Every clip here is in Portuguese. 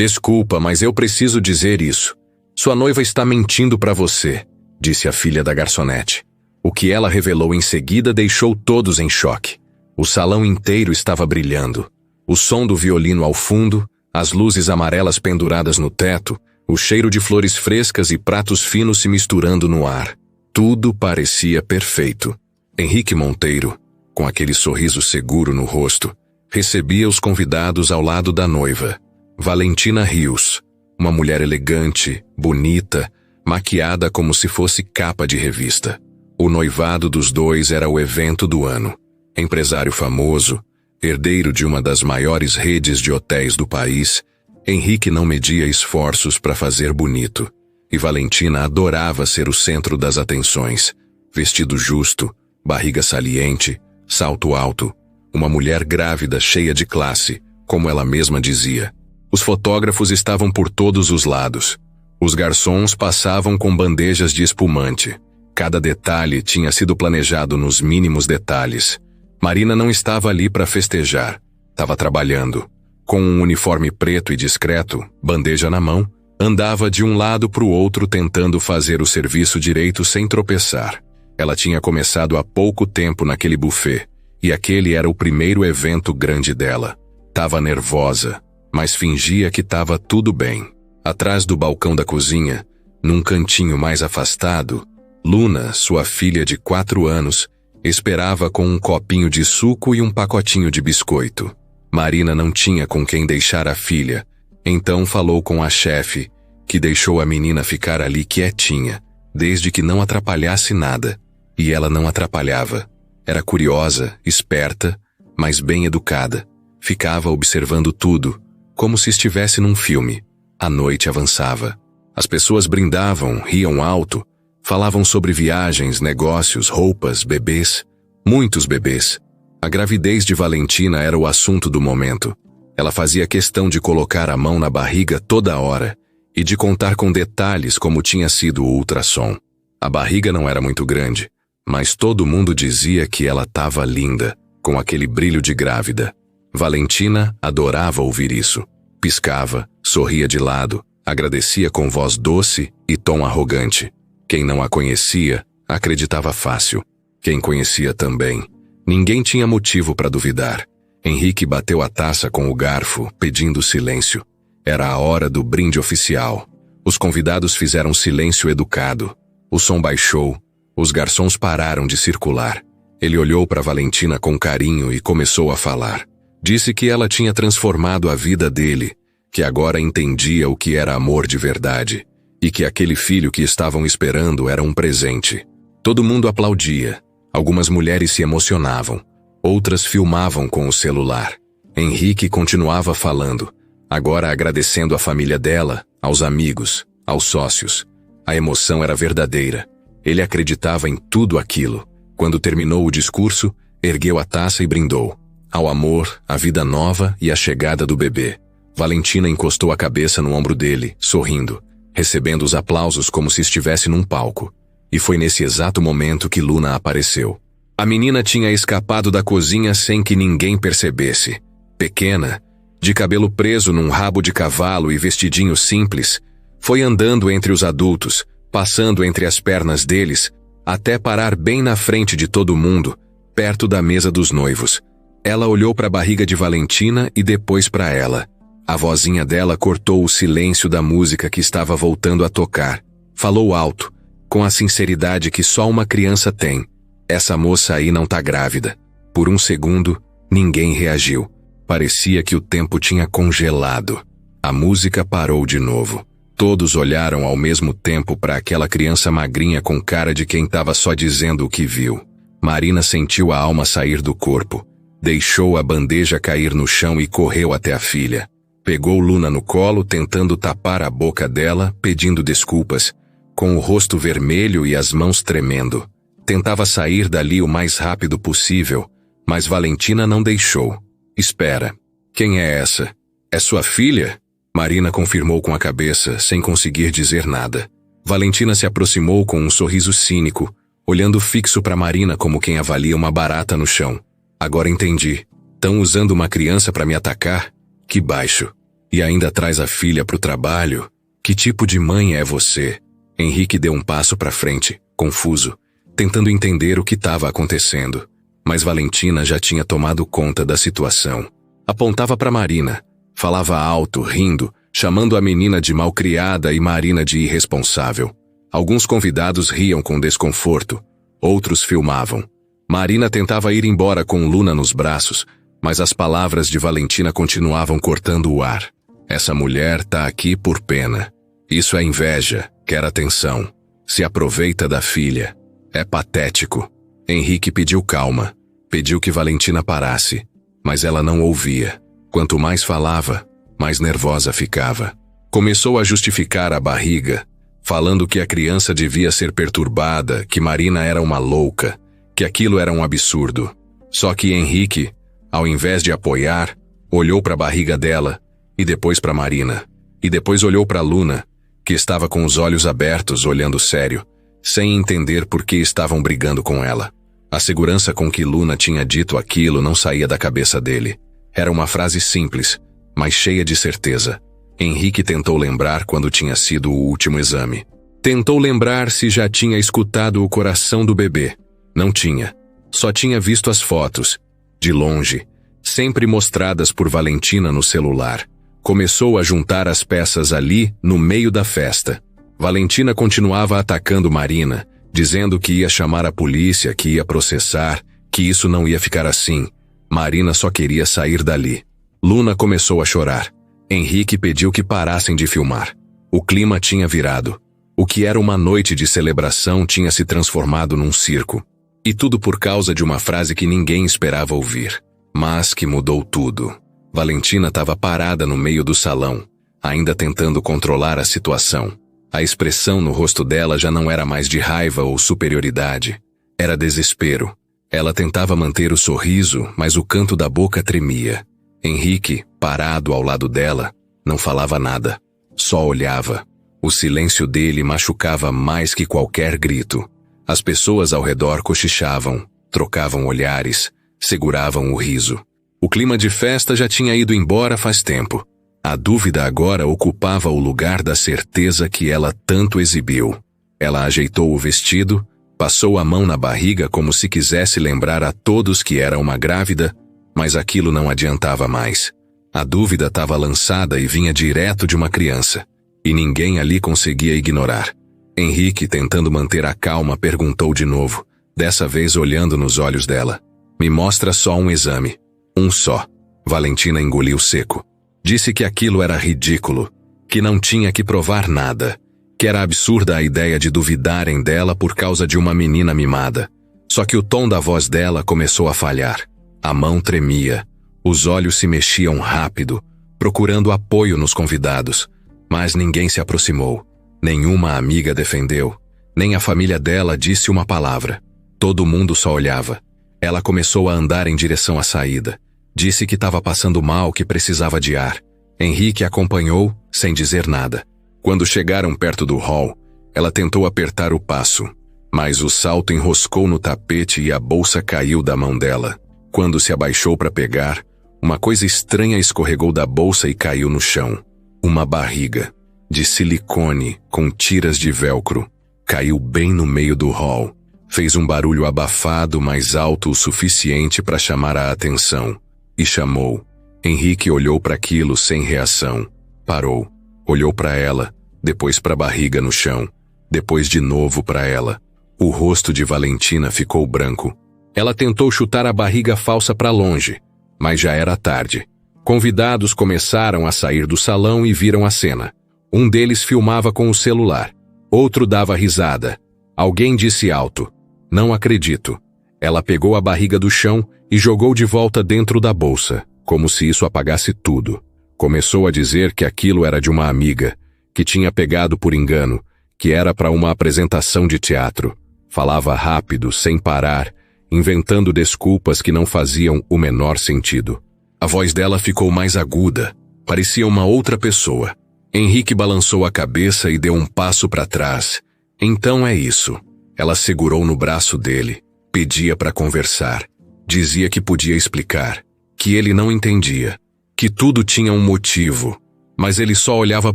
Desculpa, mas eu preciso dizer isso. Sua noiva está mentindo para você, disse a filha da garçonete. O que ela revelou em seguida deixou todos em choque. O salão inteiro estava brilhando. O som do violino ao fundo, as luzes amarelas penduradas no teto, o cheiro de flores frescas e pratos finos se misturando no ar. Tudo parecia perfeito. Henrique Monteiro, com aquele sorriso seguro no rosto, recebia os convidados ao lado da noiva, Valentina Rios, uma mulher elegante, bonita, maquiada como se fosse capa de revista. O noivado dos dois era o evento do ano. Empresário famoso, herdeiro de uma das maiores redes de hotéis do país, Henrique não media esforços para fazer bonito, e Valentina adorava ser o centro das atenções. Vestido justo, barriga saliente, salto alto, uma mulher grávida cheia de classe, como ela mesma dizia. Os fotógrafos estavam por todos os lados. Os garçons passavam com bandejas de espumante. Cada detalhe tinha sido planejado nos mínimos detalhes. Marina não estava ali para festejar. Estava trabalhando. Com um uniforme preto e discreto, bandeja na mão, andava de um lado para o outro tentando fazer o serviço direito sem tropeçar. Ela tinha começado há pouco tempo naquele buffet, e aquele era o primeiro evento grande dela. Estava nervosa, mas fingia que estava tudo bem. Atrás do balcão da cozinha, num cantinho mais afastado, Luna, sua filha de 4 anos, esperava com um copinho de suco e um pacotinho de biscoito. Marina não tinha com quem deixar a filha, então falou com a chefe, que deixou a menina ficar ali quietinha, desde que não atrapalhasse nada. E ela não atrapalhava. Era curiosa, esperta, mas bem educada. Ficava observando tudo, como se estivesse num filme. A noite avançava. As pessoas brindavam, riam alto, falavam sobre viagens, negócios, roupas, bebês. Muitos bebês. A gravidez de Valentina era o assunto do momento. Ela fazia questão de colocar a mão na barriga toda hora e de contar com detalhes como tinha sido o ultrassom. A barriga não era muito grande, mas todo mundo dizia que ela estava linda, com aquele brilho de grávida. Valentina adorava ouvir isso. Piscava, sorria de lado, agradecia com voz doce e tom arrogante. Quem não a conhecia, acreditava fácil. Quem conhecia também. Ninguém tinha motivo para duvidar. Henrique bateu a taça com o garfo, pedindo silêncio. Era a hora do brinde oficial. Os convidados fizeram silêncio educado. O som baixou. Os garçons pararam de circular. Ele olhou para Valentina com carinho e começou a falar. Disse que ela tinha transformado a vida dele, que agora entendia o que era amor de verdade, e que aquele filho que estavam esperando era um presente. Todo mundo aplaudia. Algumas mulheres se emocionavam. Outras filmavam com o celular. Henrique continuava falando, agora agradecendo a família dela, aos amigos, aos sócios. A emoção era verdadeira. Ele acreditava em tudo aquilo. Quando terminou o discurso, ergueu a taça e brindou. Ao amor, à vida nova e à chegada do bebê. Valentina encostou a cabeça no ombro dele, sorrindo, recebendo os aplausos como se estivesse num palco. E foi nesse exato momento que Luna apareceu. A menina tinha escapado da cozinha sem que ninguém percebesse. Pequena, de cabelo preso num rabo de cavalo e vestidinho simples, foi andando entre os adultos, passando entre as pernas deles, até parar bem na frente de todo mundo, perto da mesa dos noivos. Ela olhou para a barriga de Valentina e depois para ela. A vozinha dela cortou o silêncio da música que estava voltando a tocar. Falou alto, com a sinceridade que só uma criança tem. Essa moça aí não tá grávida. Por um segundo, ninguém reagiu. Parecia que o tempo tinha congelado. A música parou de novo. Todos olharam ao mesmo tempo para aquela criança magrinha com cara de quem estava só dizendo o que viu. Marina sentiu a alma sair do corpo. Deixou a bandeja cair no chão e correu até a filha. Pegou Luna no colo, tentando tapar a boca dela, pedindo desculpas, com o rosto vermelho e as mãos tremendo. Tentava sair dali o mais rápido possível, mas Valentina não deixou. Espera. Quem é essa? É sua filha? Marina confirmou com a cabeça, sem conseguir dizer nada. Valentina se aproximou com um sorriso cínico, olhando fixo para Marina como quem avalia uma barata no chão. Agora entendi. Tão usando uma criança para me atacar? Que baixo. E ainda traz a filha para o trabalho? Que tipo de mãe é você? Henrique deu um passo para frente, confuso, tentando entender o que estava acontecendo. Mas Valentina já tinha tomado conta da situação. Apontava para Marina, falava alto, rindo, chamando a menina de malcriada e Marina de irresponsável. Alguns convidados riam com desconforto, outros filmavam. Marina tentava ir embora com Luna nos braços, mas as palavras de Valentina continuavam cortando o ar. Essa mulher tá aqui por pena. Isso é inveja, quer atenção. Se aproveita da filha. É patético. Henrique pediu calma. Pediu que Valentina parasse. Mas ela não ouvia. Quanto mais falava, mais nervosa ficava. Começou a justificar a barriga, falando que a criança devia ser perturbada, que Marina era uma louca, que aquilo era um absurdo. Só que Henrique, ao invés de apoiar, olhou para a barriga dela, e depois para Marina, e depois olhou para Luna, que estava com os olhos abertos, olhando sério, sem entender por que estavam brigando com ela. A segurança com que Luna tinha dito aquilo não saía da cabeça dele. Era uma frase simples, mas cheia de certeza. Henrique tentou lembrar quando tinha sido o último exame. Tentou lembrar se já tinha escutado o coração do bebê. Não tinha. Só tinha visto as fotos, de longe, sempre mostradas por Valentina no celular. Começou a juntar as peças ali, no meio da festa. Valentina continuava atacando Marina, dizendo que ia chamar a polícia, que ia processar, que isso não ia ficar assim. Marina só queria sair dali. Luna começou a chorar. Henrique pediu que parassem de filmar. O clima tinha virado. O que era uma noite de celebração tinha se transformado num circo. E tudo por causa de uma frase que ninguém esperava ouvir, mas que mudou tudo. Valentina estava parada no meio do salão, ainda tentando controlar a situação. A expressão no rosto dela já não era mais de raiva ou superioridade. Era desespero. Ela tentava manter o sorriso, mas o canto da boca tremia. Henrique, parado ao lado dela, não falava nada. Só olhava. O silêncio dele machucava mais que qualquer grito. As pessoas ao redor cochichavam, trocavam olhares, seguravam o riso. O clima de festa já tinha ido embora faz tempo. A dúvida agora ocupava o lugar da certeza que ela tanto exibiu. Ela ajeitou o vestido, passou a mão na barriga como se quisesse lembrar a todos que era uma grávida, mas aquilo não adiantava mais. A dúvida estava lançada e vinha direto de uma criança, e ninguém ali conseguia ignorar. Henrique, tentando manter a calma, perguntou de novo, dessa vez olhando nos olhos dela. Me mostra só um exame. Um só. Valentina engoliu seco. Disse que aquilo era ridículo, que não tinha que provar nada, que era absurda a ideia de duvidarem dela por causa de uma menina mimada. Só que o tom da voz dela começou a falhar. A mão tremia, os olhos se mexiam rápido, procurando apoio nos convidados, mas ninguém se aproximou. Nenhuma amiga defendeu, nem a família dela disse uma palavra. Todo mundo só olhava. Ela começou a andar em direção à saída. Disse que estava passando mal, que precisava de ar. Henrique acompanhou, sem dizer nada. Quando chegaram perto do hall, ela tentou apertar o passo, mas o salto enroscou no tapete e a bolsa caiu da mão dela. Quando se abaixou para pegar, uma coisa estranha escorregou da bolsa e caiu no chão. Uma barriga, de silicone, com tiras de velcro. Caiu bem no meio do hall. Fez um barulho abafado, mas alto o suficiente para chamar a atenção. E chamou. Henrique olhou para aquilo sem reação. Parou. Olhou para ela, depois para a barriga no chão. Depois de novo para ela. O rosto de Valentina ficou branco. Ela tentou chutar a barriga falsa para longe, mas já era tarde. Convidados começaram a sair do salão e viram a cena. Um deles filmava com o celular. Outro dava risada. Alguém disse alto: "Não acredito." Ela pegou a barriga do chão e jogou de volta dentro da bolsa, como se isso apagasse tudo. Começou a dizer que aquilo era de uma amiga, que tinha pegado por engano, que era para uma apresentação de teatro. Falava rápido, sem parar, inventando desculpas que não faziam o menor sentido. A voz dela ficou mais aguda, parecia uma outra pessoa. Henrique balançou a cabeça e deu um passo para trás. Então é isso. Ela segurou no braço dele, pedia para conversar. Dizia que podia explicar, que ele não entendia, que tudo tinha um motivo. mas ele só olhava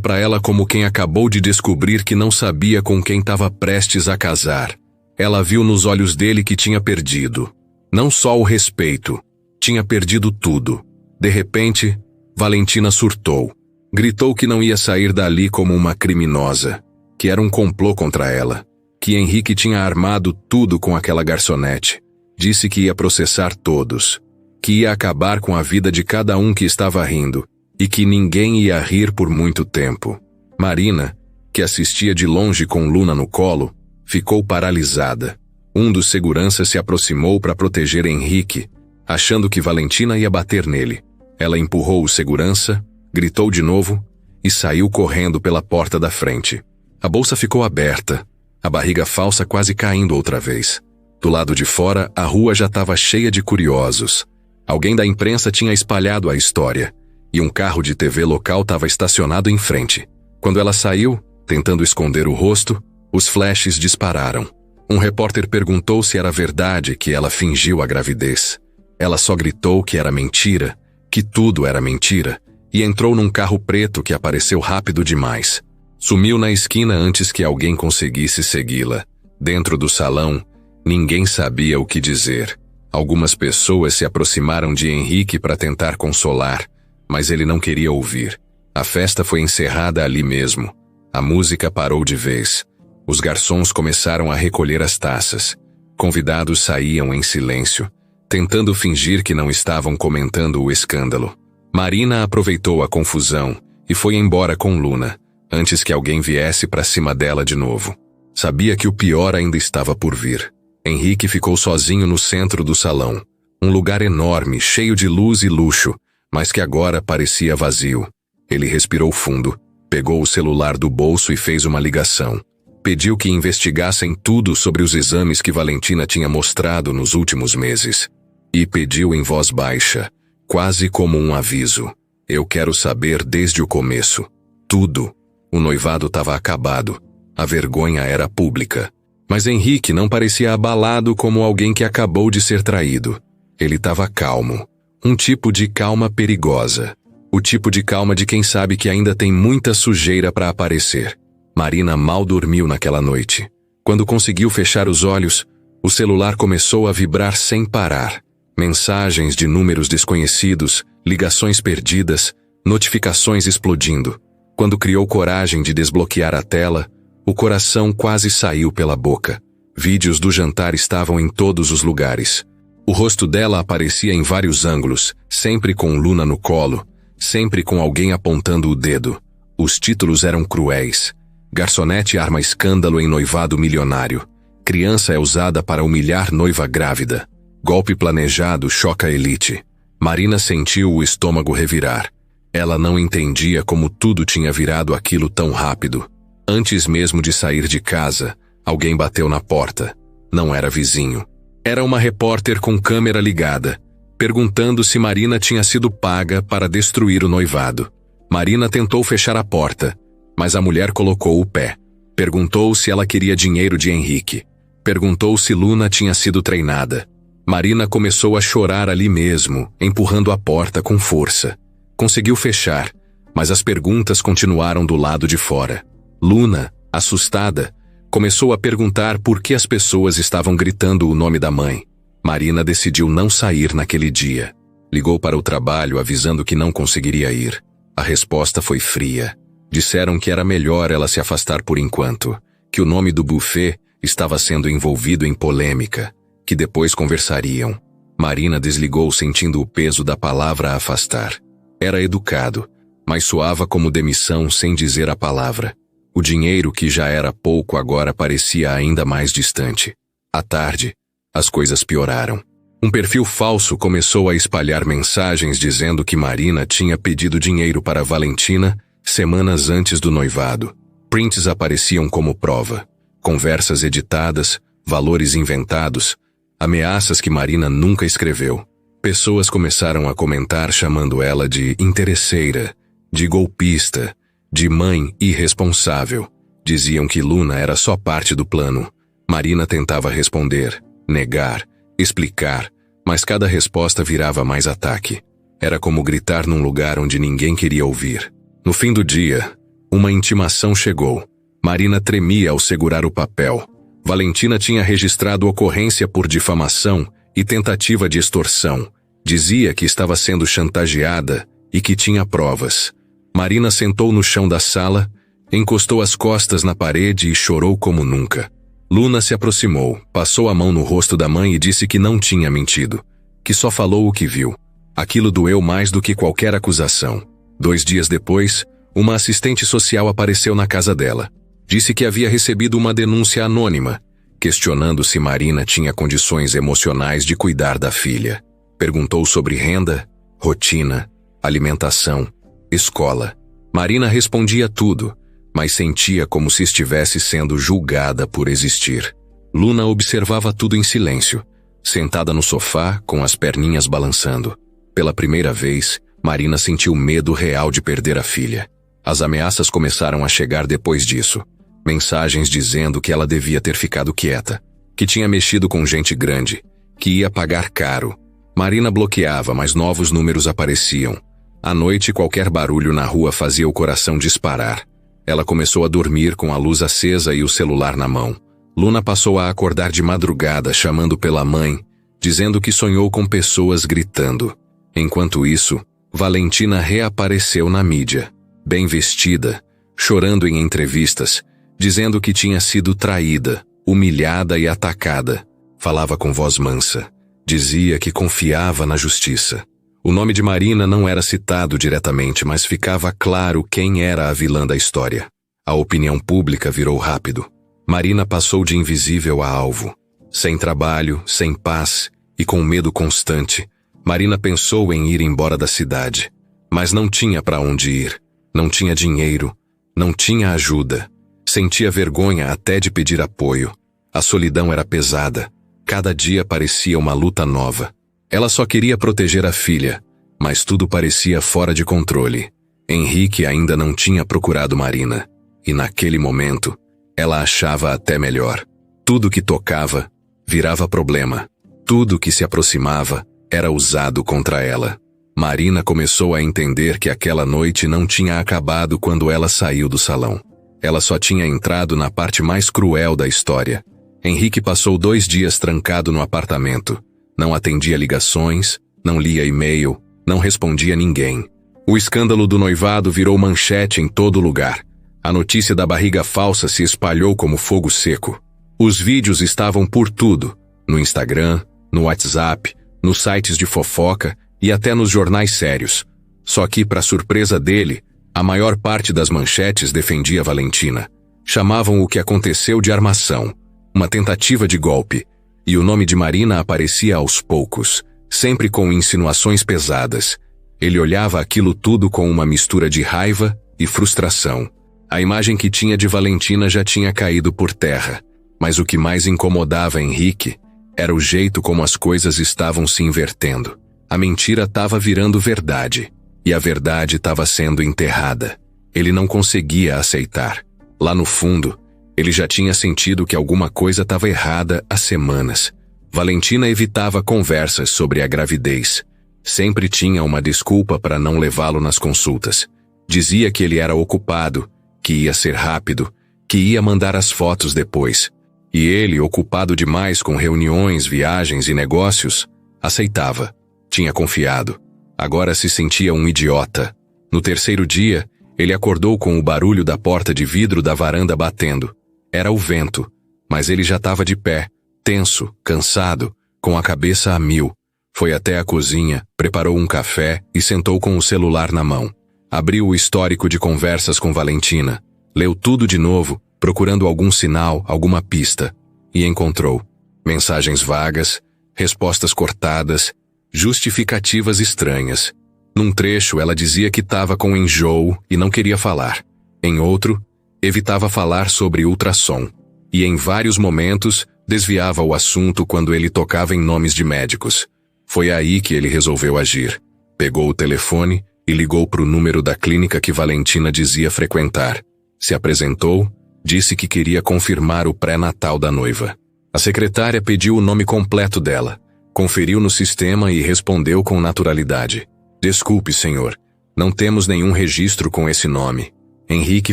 para ela como quem acabou de descobrir que não sabia com quem estava prestes a casar. Ela viu nos olhos dele que tinha perdido. Não só o respeito, tinha perdido tudo. De repente, Valentina surtou. Gritou que não ia sair dali como uma criminosa, que era um complô contra ela, que Henrique tinha armado tudo com aquela garçonete. Disse que ia processar todos, que ia acabar com a vida de cada um que estava rindo, e que ninguém ia rir por muito tempo. Marina, que assistia de longe com Luna no colo, ficou paralisada. Um dos seguranças se aproximou para proteger Henrique, achando que Valentina ia bater nele. Ela empurrou o segurança, gritou de novo e saiu correndo pela porta da frente. A bolsa ficou aberta, a barriga falsa quase caindo outra vez. Do lado de fora, a rua já estava cheia de curiosos. Alguém da imprensa tinha espalhado a história, e um carro de TV local estava estacionado em frente. Quando ela saiu, tentando esconder o rosto, os flashes dispararam. Um repórter perguntou se era verdade que ela fingiu a gravidez. Ela só gritou que era mentira, que tudo era mentira, e entrou num carro preto que apareceu rápido demais. Sumiu na esquina antes que alguém conseguisse segui-la. Dentro do salão, ninguém sabia o que dizer. Algumas pessoas se aproximaram de Henrique para tentar consolar, mas ele não queria ouvir. A festa foi encerrada ali mesmo. A música parou de vez. Os garçons começaram a recolher as taças. Convidados saíam em silêncio, tentando fingir que não estavam comentando o escândalo. Marina aproveitou a confusão e foi embora com Luna, antes que alguém viesse para cima dela de novo. Sabia que o pior ainda estava por vir. Henrique ficou sozinho no centro do salão. Um lugar enorme, cheio de luz e luxo, mas que agora parecia vazio. Ele respirou fundo, pegou o celular do bolso e fez uma ligação. Pediu que investigassem tudo sobre os exames que Valentina tinha mostrado nos últimos meses. E pediu em voz baixa, quase como um aviso. Eu quero saber desde o começo. Tudo. O noivado estava acabado. A vergonha era pública. Mas Henrique não parecia abalado como alguém que acabou de ser traído. Ele estava calmo. Um tipo de calma perigosa. O tipo de calma de quem sabe que ainda tem muita sujeira para aparecer. Marina mal dormiu naquela noite. Quando conseguiu fechar os olhos, o celular começou a vibrar sem parar. Mensagens de números desconhecidos, ligações perdidas, notificações explodindo. Quando criou coragem de desbloquear a tela, o coração quase saiu pela boca. Vídeos do jantar estavam em todos os lugares. O rosto dela aparecia em vários ângulos, sempre com Luna no colo, sempre com alguém apontando o dedo. Os títulos eram cruéis. Garçonete arma escândalo em noivado milionário. Criança é usada para humilhar noiva grávida. Golpe planejado choca a elite. Marina sentiu o estômago revirar. Ela não entendia como tudo tinha virado aquilo tão rápido. Antes mesmo de sair de casa, alguém bateu na porta. Não era vizinho. Era uma repórter com câmera ligada, perguntando se Marina tinha sido paga para destruir o noivado. Marina tentou fechar a porta, mas a mulher colocou o pé. Perguntou se ela queria dinheiro de Henrique. Perguntou se Luna tinha sido treinada. Marina começou a chorar ali mesmo, empurrando a porta com força. Conseguiu fechar, mas as perguntas continuaram do lado de fora. Luna, assustada, começou a perguntar por que as pessoas estavam gritando o nome da mãe. Marina decidiu não sair naquele dia. Ligou para o trabalho avisando que não conseguiria ir. A resposta foi fria. Disseram que era melhor ela se afastar por enquanto, que o nome do buffet estava sendo envolvido em polêmica, que depois conversariam. Marina desligou sentindo o peso da palavra afastar. Era educado, mas soava como demissão sem dizer a palavra. O dinheiro que já era pouco agora parecia ainda mais distante. À tarde, as coisas pioraram. Um perfil falso começou a espalhar mensagens dizendo que Marina tinha pedido dinheiro para Valentina semanas antes do noivado. Prints apareciam como prova. Conversas editadas, valores inventados, ameaças que Marina nunca escreveu. Pessoas começaram a comentar chamando ela de interesseira, de golpista, de mãe irresponsável. Diziam que Luna era só parte do plano. Marina tentava responder, negar, explicar, mas cada resposta virava mais ataque. Era como gritar num lugar onde ninguém queria ouvir. No fim do dia, uma intimação chegou. Marina tremia ao segurar o papel. Valentina tinha registrado ocorrência por difamação e tentativa de extorsão. Dizia que estava sendo chantageada e que tinha provas. Marina sentou no chão da sala, encostou as costas na parede e chorou como nunca. Luna se aproximou, passou a mão no rosto da mãe e disse que não tinha mentido, que só falou o que viu. Aquilo doeu mais do que qualquer acusação. 2 dias depois, uma assistente social apareceu na casa dela. Disse que havia recebido uma denúncia anônima, questionando se Marina tinha condições emocionais de cuidar da filha. Perguntou sobre renda, rotina, alimentação, escola. Marina respondia tudo, mas sentia como se estivesse sendo julgada por existir. Luna observava tudo em silêncio, sentada no sofá com as perninhas balançando. Pela primeira vez, Marina sentiu medo real de perder a filha. As ameaças começaram a chegar depois disso. Mensagens dizendo que ela devia ter ficado quieta, que tinha mexido com gente grande, que ia pagar caro. Marina bloqueava, mas novos números apareciam. À noite, qualquer barulho na rua fazia o coração disparar. Ela começou a dormir com a luz acesa e o celular na mão. Luna passou a acordar de madrugada, chamando pela mãe, dizendo que sonhou com pessoas gritando. Enquanto isso, Valentina reapareceu na mídia, bem vestida, chorando em entrevistas, dizendo que tinha sido traída, humilhada e atacada. Falava com voz mansa. Dizia que confiava na justiça. O nome de Marina não era citado diretamente, mas ficava claro quem era a vilã da história. A opinião pública virou rápido. Marina passou de invisível a alvo. Sem trabalho, sem paz e com medo constante, Marina pensou em ir embora da cidade. Mas não tinha para onde ir. Não tinha dinheiro. Não tinha ajuda. Sentia vergonha até de pedir apoio. A solidão era pesada. Cada dia parecia uma luta nova. Ela só queria proteger a filha, mas tudo parecia fora de controle. Henrique ainda não tinha procurado Marina, e naquele momento, ela achava até melhor. Tudo que tocava virava problema. Tudo que se aproximava era usado contra ela. Marina começou a entender que aquela noite não tinha acabado quando ela saiu do salão. Ela só tinha entrado na parte mais cruel da história. Henrique passou 2 dias trancado no apartamento. Não atendia ligações, não lia e-mail, não respondia a ninguém. O escândalo do noivado virou manchete em todo lugar. A notícia da barriga falsa se espalhou como fogo seco. Os vídeos estavam por tudo, no Instagram, no WhatsApp, nos sites de fofoca e até nos jornais sérios. Só que, para surpresa dele, a maior parte das manchetes defendia Valentina. Chamavam o que aconteceu de armação, uma tentativa de golpe, e o nome de Marina aparecia aos poucos, sempre com insinuações pesadas. Ele olhava aquilo tudo com uma mistura de raiva e frustração. A imagem que tinha de Valentina já tinha caído por terra, mas o que mais incomodava Henrique era o jeito como as coisas estavam se invertendo. A mentira estava virando verdade, e a verdade estava sendo enterrada. Ele não conseguia aceitar. Lá no fundo, ele já tinha sentido que alguma coisa estava errada há semanas. Valentina evitava conversas sobre a gravidez. Sempre tinha uma desculpa para não levá-lo nas consultas. Dizia que ele era ocupado, que ia ser rápido, que ia mandar as fotos depois. E ele, ocupado demais com reuniões, viagens e negócios, aceitava. Tinha confiado. Agora se sentia um idiota. No 3º dia, ele acordou com o barulho da porta de vidro da varanda batendo. Era o vento, mas ele já estava de pé, tenso, cansado, com a cabeça a mil. Foi até a cozinha, preparou um café e sentou com o celular na mão. Abriu o histórico de conversas com Valentina. Leu tudo de novo, procurando algum sinal, alguma pista. E encontrou mensagens vagas, respostas cortadas, justificativas estranhas. Num trecho, ela dizia que estava com enjoo e não queria falar. Em outro, evitava falar sobre ultrassom. E em vários momentos, desviava o assunto quando ele tocava em nomes de médicos. Foi aí que ele resolveu agir. Pegou o telefone e ligou para o número da clínica que Valentina dizia frequentar. Se apresentou, disse que queria confirmar o pré-natal da noiva. A secretária pediu o nome completo dela, conferiu no sistema e respondeu com naturalidade. Desculpe, senhor, Não temos nenhum registro com esse nome. Henrique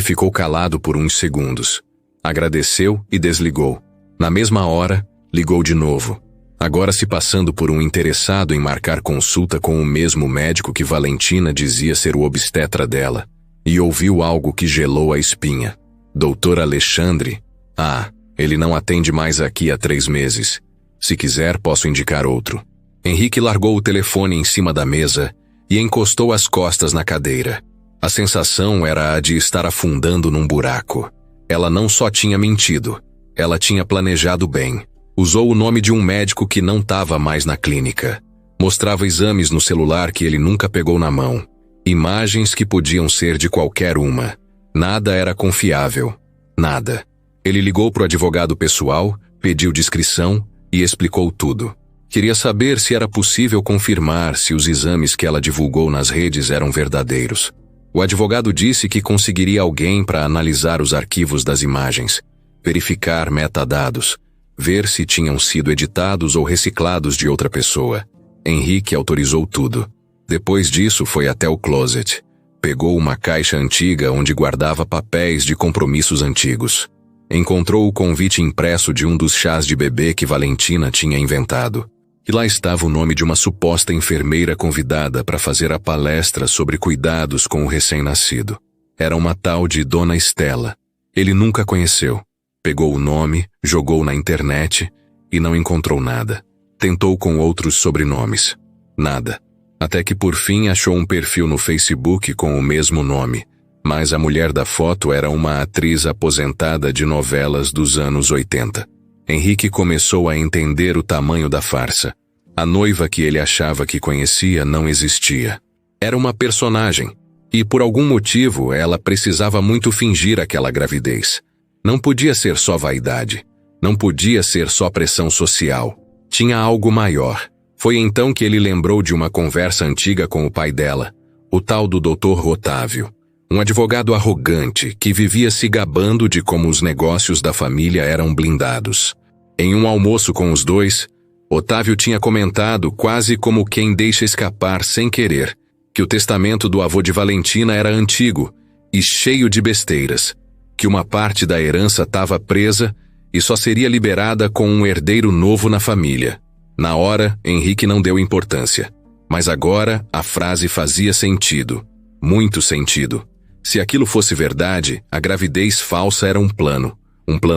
ficou calado por uns segundos. Agradeceu e desligou. Na mesma hora, ligou de novo. Agora se passando por um interessado em marcar consulta com o mesmo médico que Valentina dizia ser o obstetra dela. E ouviu algo que gelou a espinha. Doutor Alexandre? Ah, ele não atende mais aqui há 3 meses. Se quiser, posso indicar outro. Henrique largou o telefone em cima da mesa e encostou as costas na cadeira. A sensação era a de estar afundando num buraco. Ela não só tinha mentido, ela tinha planejado bem. Usou o nome de um médico que não estava mais na clínica. Mostrava exames no celular que ele nunca pegou na mão. Imagens que podiam ser de qualquer uma. Nada era confiável. Nada. Ele ligou para o advogado pessoal, pediu descrição e explicou tudo. Queria saber se era possível confirmar se os exames que ela divulgou nas redes eram verdadeiros. O advogado disse que conseguiria alguém para analisar os arquivos das imagens, verificar metadados, ver se tinham sido editados ou reciclados de outra pessoa. Henrique autorizou tudo. Depois disso foi até o closet. Pegou uma caixa antiga onde guardava papéis de compromissos antigos. Encontrou o convite impresso de um dos chás de bebê que Valentina tinha inventado. E lá estava o nome de uma suposta enfermeira convidada para fazer a palestra sobre cuidados com o recém-nascido. Era uma tal de Dona Estela. Ele nunca conheceu. Pegou o nome, jogou na internet e não encontrou nada. Tentou com outros sobrenomes. Nada. Até que por fim achou um perfil no Facebook com o mesmo nome. Mas a mulher da foto era uma atriz aposentada de novelas dos anos 80. Henrique começou a entender o tamanho da farsa. A noiva que ele achava que conhecia não existia. Era uma personagem, e por algum motivo ela precisava muito fingir aquela gravidez. Não podia ser só vaidade. Não podia ser só pressão social. Tinha algo maior. Foi então que ele lembrou de uma conversa antiga com o pai dela, o tal do Dr. Otávio. Um advogado arrogante que vivia se gabando de como os negócios da família eram blindados. Em um almoço com os dois, Otávio tinha comentado, quase como quem deixa escapar sem querer, que o testamento do avô de Valentina era antigo e cheio de besteiras, que uma parte da herança estava presa e só seria liberada com um herdeiro novo na família. Na hora, Henrique não deu importância, mas agora a frase fazia sentido, muito sentido. Se aquilo fosse verdade, a gravidez falsa era um plano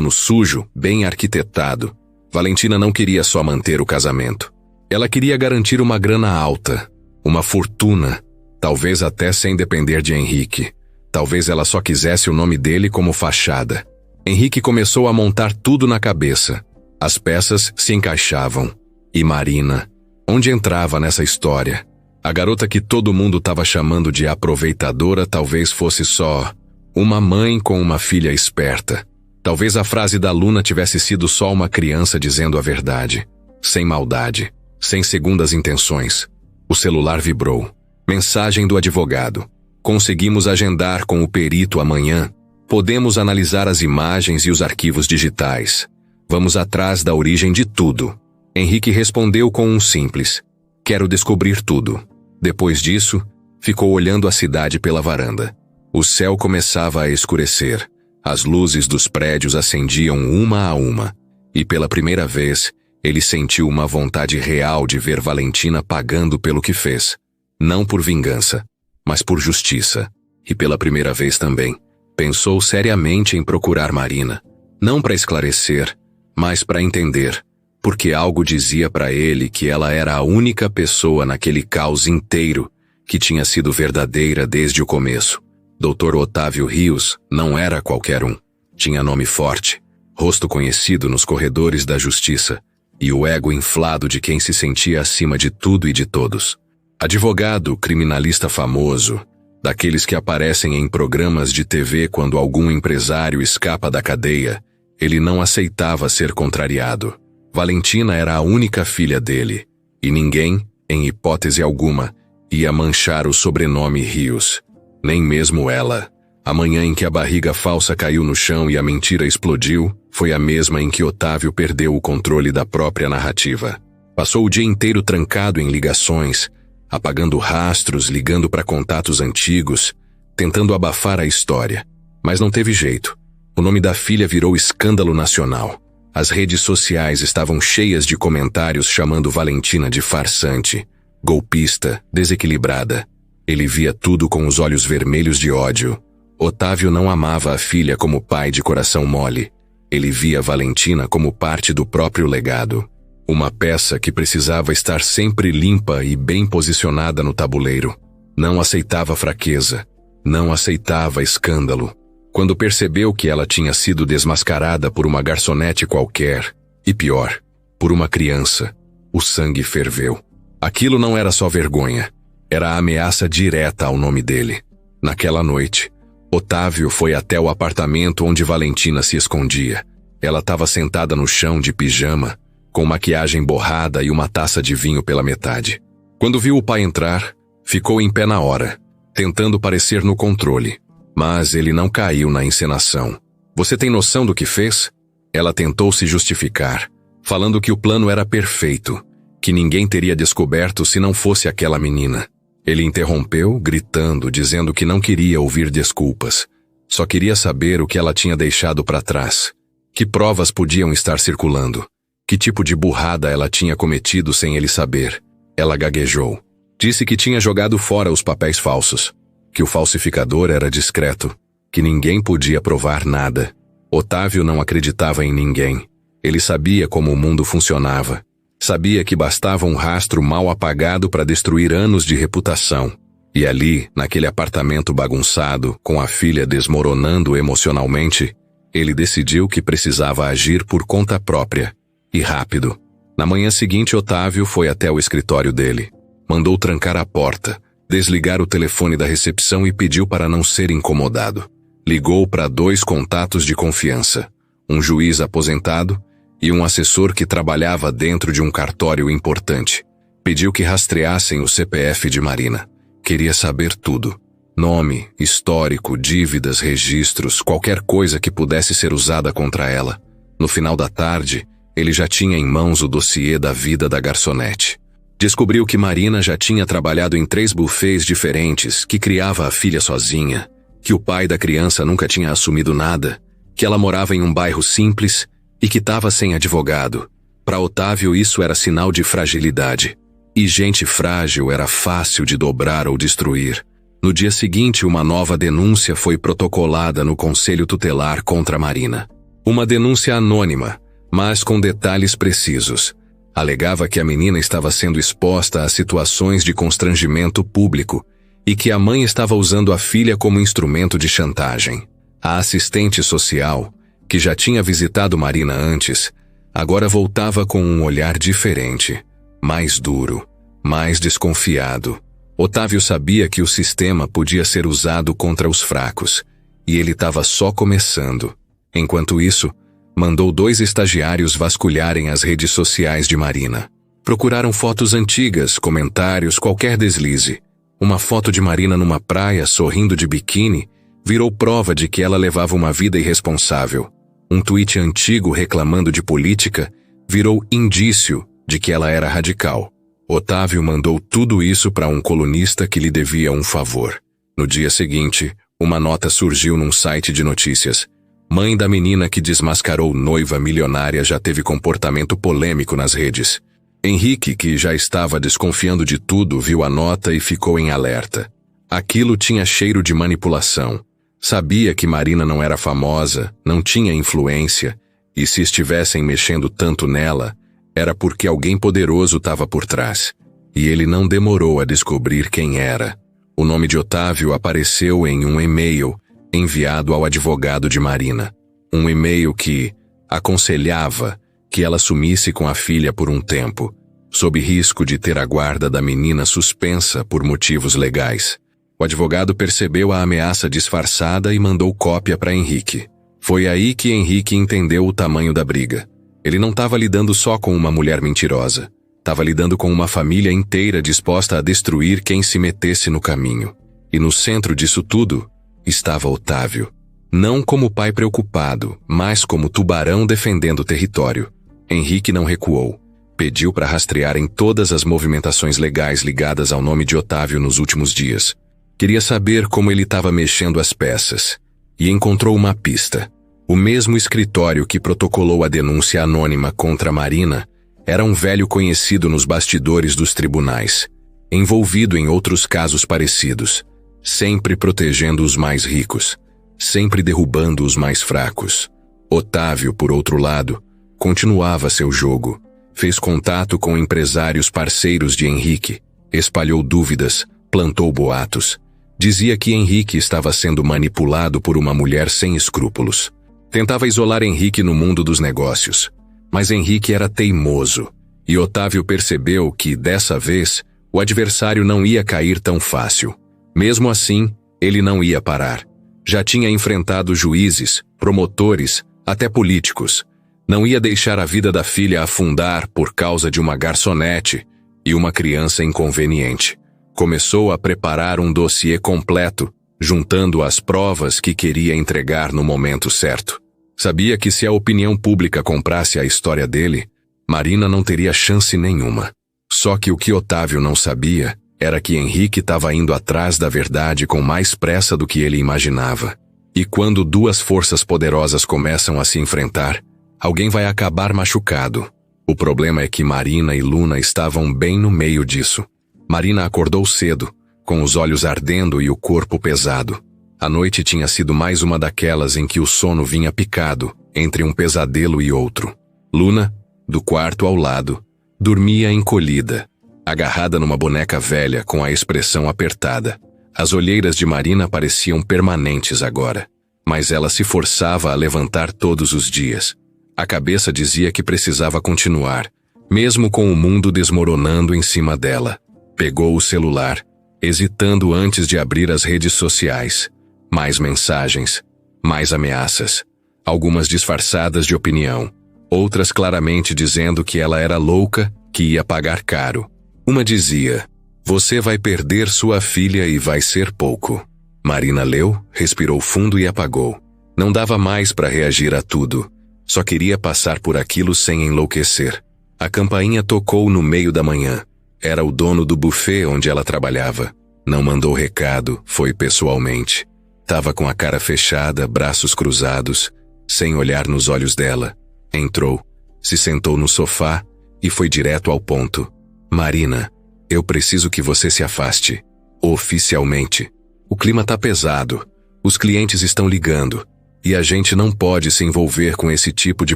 sujo, bem arquitetado. Valentina não queria só manter o casamento. Ela queria garantir uma grana alta, uma fortuna, talvez até sem depender de Henrique. Talvez ela só quisesse o nome dele como fachada. Henrique começou a montar tudo na cabeça. As peças se encaixavam. E Marina? Onde entrava nessa história? A garota que todo mundo estava chamando de aproveitadora talvez fosse só uma mãe com uma filha esperta. Talvez a frase da Luna tivesse sido só uma criança dizendo a verdade. Sem maldade. Sem segundas intenções. O celular vibrou. Mensagem do advogado. Conseguimos agendar com o perito amanhã. Podemos analisar as imagens e os arquivos digitais. Vamos atrás da origem de tudo. Henrique respondeu com um simples: quero descobrir tudo. Depois disso, ficou olhando a cidade pela varanda. O céu começava a escurecer. As luzes dos prédios acendiam uma a uma. E pela primeira vez, ele sentiu uma vontade real de ver Valentina pagando pelo que fez. Não por vingança, mas por justiça. E pela primeira vez também, pensou seriamente em procurar Marina. Não para esclarecer, mas para entender. Porque algo dizia para ele que ela era a única pessoa naquele caos inteiro que tinha sido verdadeira desde o começo. Dr. Otávio Rios não era qualquer um. Tinha nome forte, rosto conhecido nos corredores da justiça e o ego inflado de quem se sentia acima de tudo e de todos. Advogado criminalista famoso, daqueles que aparecem em programas de TV quando algum empresário escapa da cadeia, ele não aceitava ser contrariado. Valentina era a única filha dele, e ninguém, em hipótese alguma, ia manchar o sobrenome Rios. Nem mesmo ela. A manhã em que a barriga falsa caiu no chão e a mentira explodiu, foi a mesma em que Otávio perdeu o controle da própria narrativa. Passou o dia inteiro trancado em ligações, apagando rastros, ligando para contatos antigos, tentando abafar a história. Mas não teve jeito. O nome da filha virou escândalo nacional. As redes sociais estavam cheias de comentários chamando Valentina de farsante, golpista, desequilibrada. Ele via tudo com os olhos vermelhos de ódio. Otávio não amava a filha como pai de coração mole. Ele via Valentina como parte do próprio legado. Uma peça que precisava estar sempre limpa e bem posicionada no tabuleiro. Não aceitava fraqueza. Não aceitava escândalo. Quando percebeu que ela tinha sido desmascarada por uma garçonete qualquer, e pior, por uma criança, o sangue ferveu. Aquilo não era só vergonha. Era a ameaça direta ao nome dele. Naquela noite, Otávio foi até o apartamento onde Valentina se escondia. Ela estava sentada no chão de pijama, com maquiagem borrada e uma taça de vinho pela metade. Quando viu o pai entrar, ficou em pé na hora, tentando parecer no controle. Mas ele não caiu na encenação. Você tem noção do que fez? Ela tentou se justificar, falando que o plano era perfeito, que ninguém teria descoberto se não fosse aquela menina. Ele interrompeu, gritando, dizendo que não queria ouvir desculpas. Só queria saber o que ela tinha deixado para trás. Que provas podiam estar circulando? Que tipo de burrada ela tinha cometido sem ele saber? Ela gaguejou. Disse que tinha jogado fora os papéis falsos. Que o falsificador era discreto. Que ninguém podia provar nada. Otávio não acreditava em ninguém. Ele sabia como o mundo funcionava. Sabia que bastava um rastro mal apagado para destruir anos de reputação. E ali, naquele apartamento bagunçado, com a filha desmoronando emocionalmente, ele decidiu que precisava agir por conta própria. E rápido. Na manhã seguinte, Otávio foi até o escritório dele. Mandou trancar a porta, desligar o telefone da recepção e pediu para não ser incomodado. Ligou para 2 contatos de confiança, um juiz aposentado e um assessor que trabalhava dentro de um cartório importante. Pediu que rastreassem o CPF de Marina. Queria saber tudo. Nome, histórico, dívidas, registros, qualquer coisa que pudesse ser usada contra ela. No final da tarde, ele já tinha em mãos o dossiê da vida da garçonete. Descobriu que Marina já tinha trabalhado em 3 buffets diferentes, que criava a filha sozinha, que o pai da criança nunca tinha assumido nada, que ela morava em um bairro simples e que estava sem advogado. Para Otávio isso era sinal de fragilidade. E gente frágil era fácil de dobrar ou destruir. No dia seguinte, uma nova denúncia foi protocolada no Conselho Tutelar contra Marina. Uma denúncia anônima, mas com detalhes precisos. Alegava que a menina estava sendo exposta a situações de constrangimento público e que a mãe estava usando a filha como instrumento de chantagem. A assistente social, que já tinha visitado Marina antes, agora voltava com um olhar diferente, mais duro, mais desconfiado. Otávio sabia que o sistema podia ser usado contra os fracos, e ele estava só começando. Enquanto isso, mandou 2 estagiários vasculharem as redes sociais de Marina. Procuraram fotos antigas, comentários, qualquer deslize. Uma foto de Marina numa praia, sorrindo de biquíni, virou prova de que ela levava uma vida irresponsável. Um tweet antigo reclamando de política virou indício de que ela era radical. Otávio mandou tudo isso para um colunista que lhe devia um favor. No dia seguinte, uma nota surgiu num site de notícias. Mãe da menina que desmascarou noiva milionária já teve comportamento polêmico nas redes. Henrique, que já estava desconfiando de tudo, viu a nota e ficou em alerta. Aquilo tinha cheiro de manipulação. Sabia que Marina não era famosa, não tinha influência, e se estivessem mexendo tanto nela, era porque alguém poderoso estava por trás. E ele não demorou a descobrir quem era. O nome de Otávio apareceu em um e-mail enviado ao advogado de Marina. Um e-mail que aconselhava que ela sumisse com a filha por um tempo, sob risco de ter a guarda da menina suspensa por motivos legais. O advogado percebeu a ameaça disfarçada e mandou cópia para Henrique. Foi aí que Henrique entendeu o tamanho da briga. Ele não estava lidando só com uma mulher mentirosa. Estava lidando com uma família inteira disposta a destruir quem se metesse no caminho. E no centro disso tudo estava Otávio. Não como pai preocupado, mas como tubarão defendendo o território. Henrique não recuou. Pediu para rastrearem todas as movimentações legais ligadas ao nome de Otávio nos últimos dias. Queria saber como ele estava mexendo as peças. E encontrou uma pista. O mesmo escritório que protocolou a denúncia anônima contra Marina era um velho conhecido nos bastidores dos tribunais, envolvido em outros casos parecidos, sempre protegendo os mais ricos, sempre derrubando os mais fracos. Otávio, por outro lado, continuava seu jogo. Fez contato com empresários parceiros de Henrique, espalhou dúvidas, plantou boatos. Dizia que Henrique estava sendo manipulado por uma mulher sem escrúpulos. Tentava isolar Henrique no mundo dos negócios. Mas Henrique era teimoso, e Otávio percebeu que, dessa vez, o adversário não ia cair tão fácil. Mesmo assim, ele não ia parar. Já tinha enfrentado juízes, promotores, até políticos. Não ia deixar a vida da filha afundar por causa de uma garçonete e uma criança inconveniente. Começou a preparar um dossiê completo, juntando as provas que queria entregar no momento certo. Sabia que se a opinião pública comprasse a história dele, Marina não teria chance nenhuma. Só que o que Otávio não sabia era que Henrique estava indo atrás da verdade com mais pressa do que ele imaginava. E quando duas forças poderosas começam a se enfrentar, alguém vai acabar machucado. O problema é que Marina e Luna estavam bem no meio disso. Marina acordou cedo, com os olhos ardendo e o corpo pesado. A noite tinha sido mais uma daquelas em que o sono vinha picado, entre um pesadelo e outro. Luna, do quarto ao lado, dormia encolhida, agarrada numa boneca velha com a expressão apertada. As olheiras de Marina pareciam permanentes agora, mas ela se forçava a levantar todos os dias. A cabeça dizia que precisava continuar, mesmo com o mundo desmoronando em cima dela. Pegou o celular, hesitando antes de abrir as redes sociais. Mais mensagens, mais ameaças, algumas disfarçadas de opinião, outras claramente dizendo que ela era louca, que ia pagar caro. Uma dizia: "Você vai perder sua filha e vai ser pouco." Marina leu, respirou fundo e apagou. Não dava mais para reagir a tudo. Só queria passar por aquilo sem enlouquecer. A campainha tocou no meio da manhã. Era o dono do buffet onde ela trabalhava. Não mandou recado, foi pessoalmente. Tava com a cara fechada, braços cruzados, sem olhar nos olhos dela. Entrou, se sentou no sofá e foi direto ao ponto. "Marina, eu preciso que você se afaste. Oficialmente. O clima tá pesado. Os clientes estão ligando. E a gente não pode se envolver com esse tipo de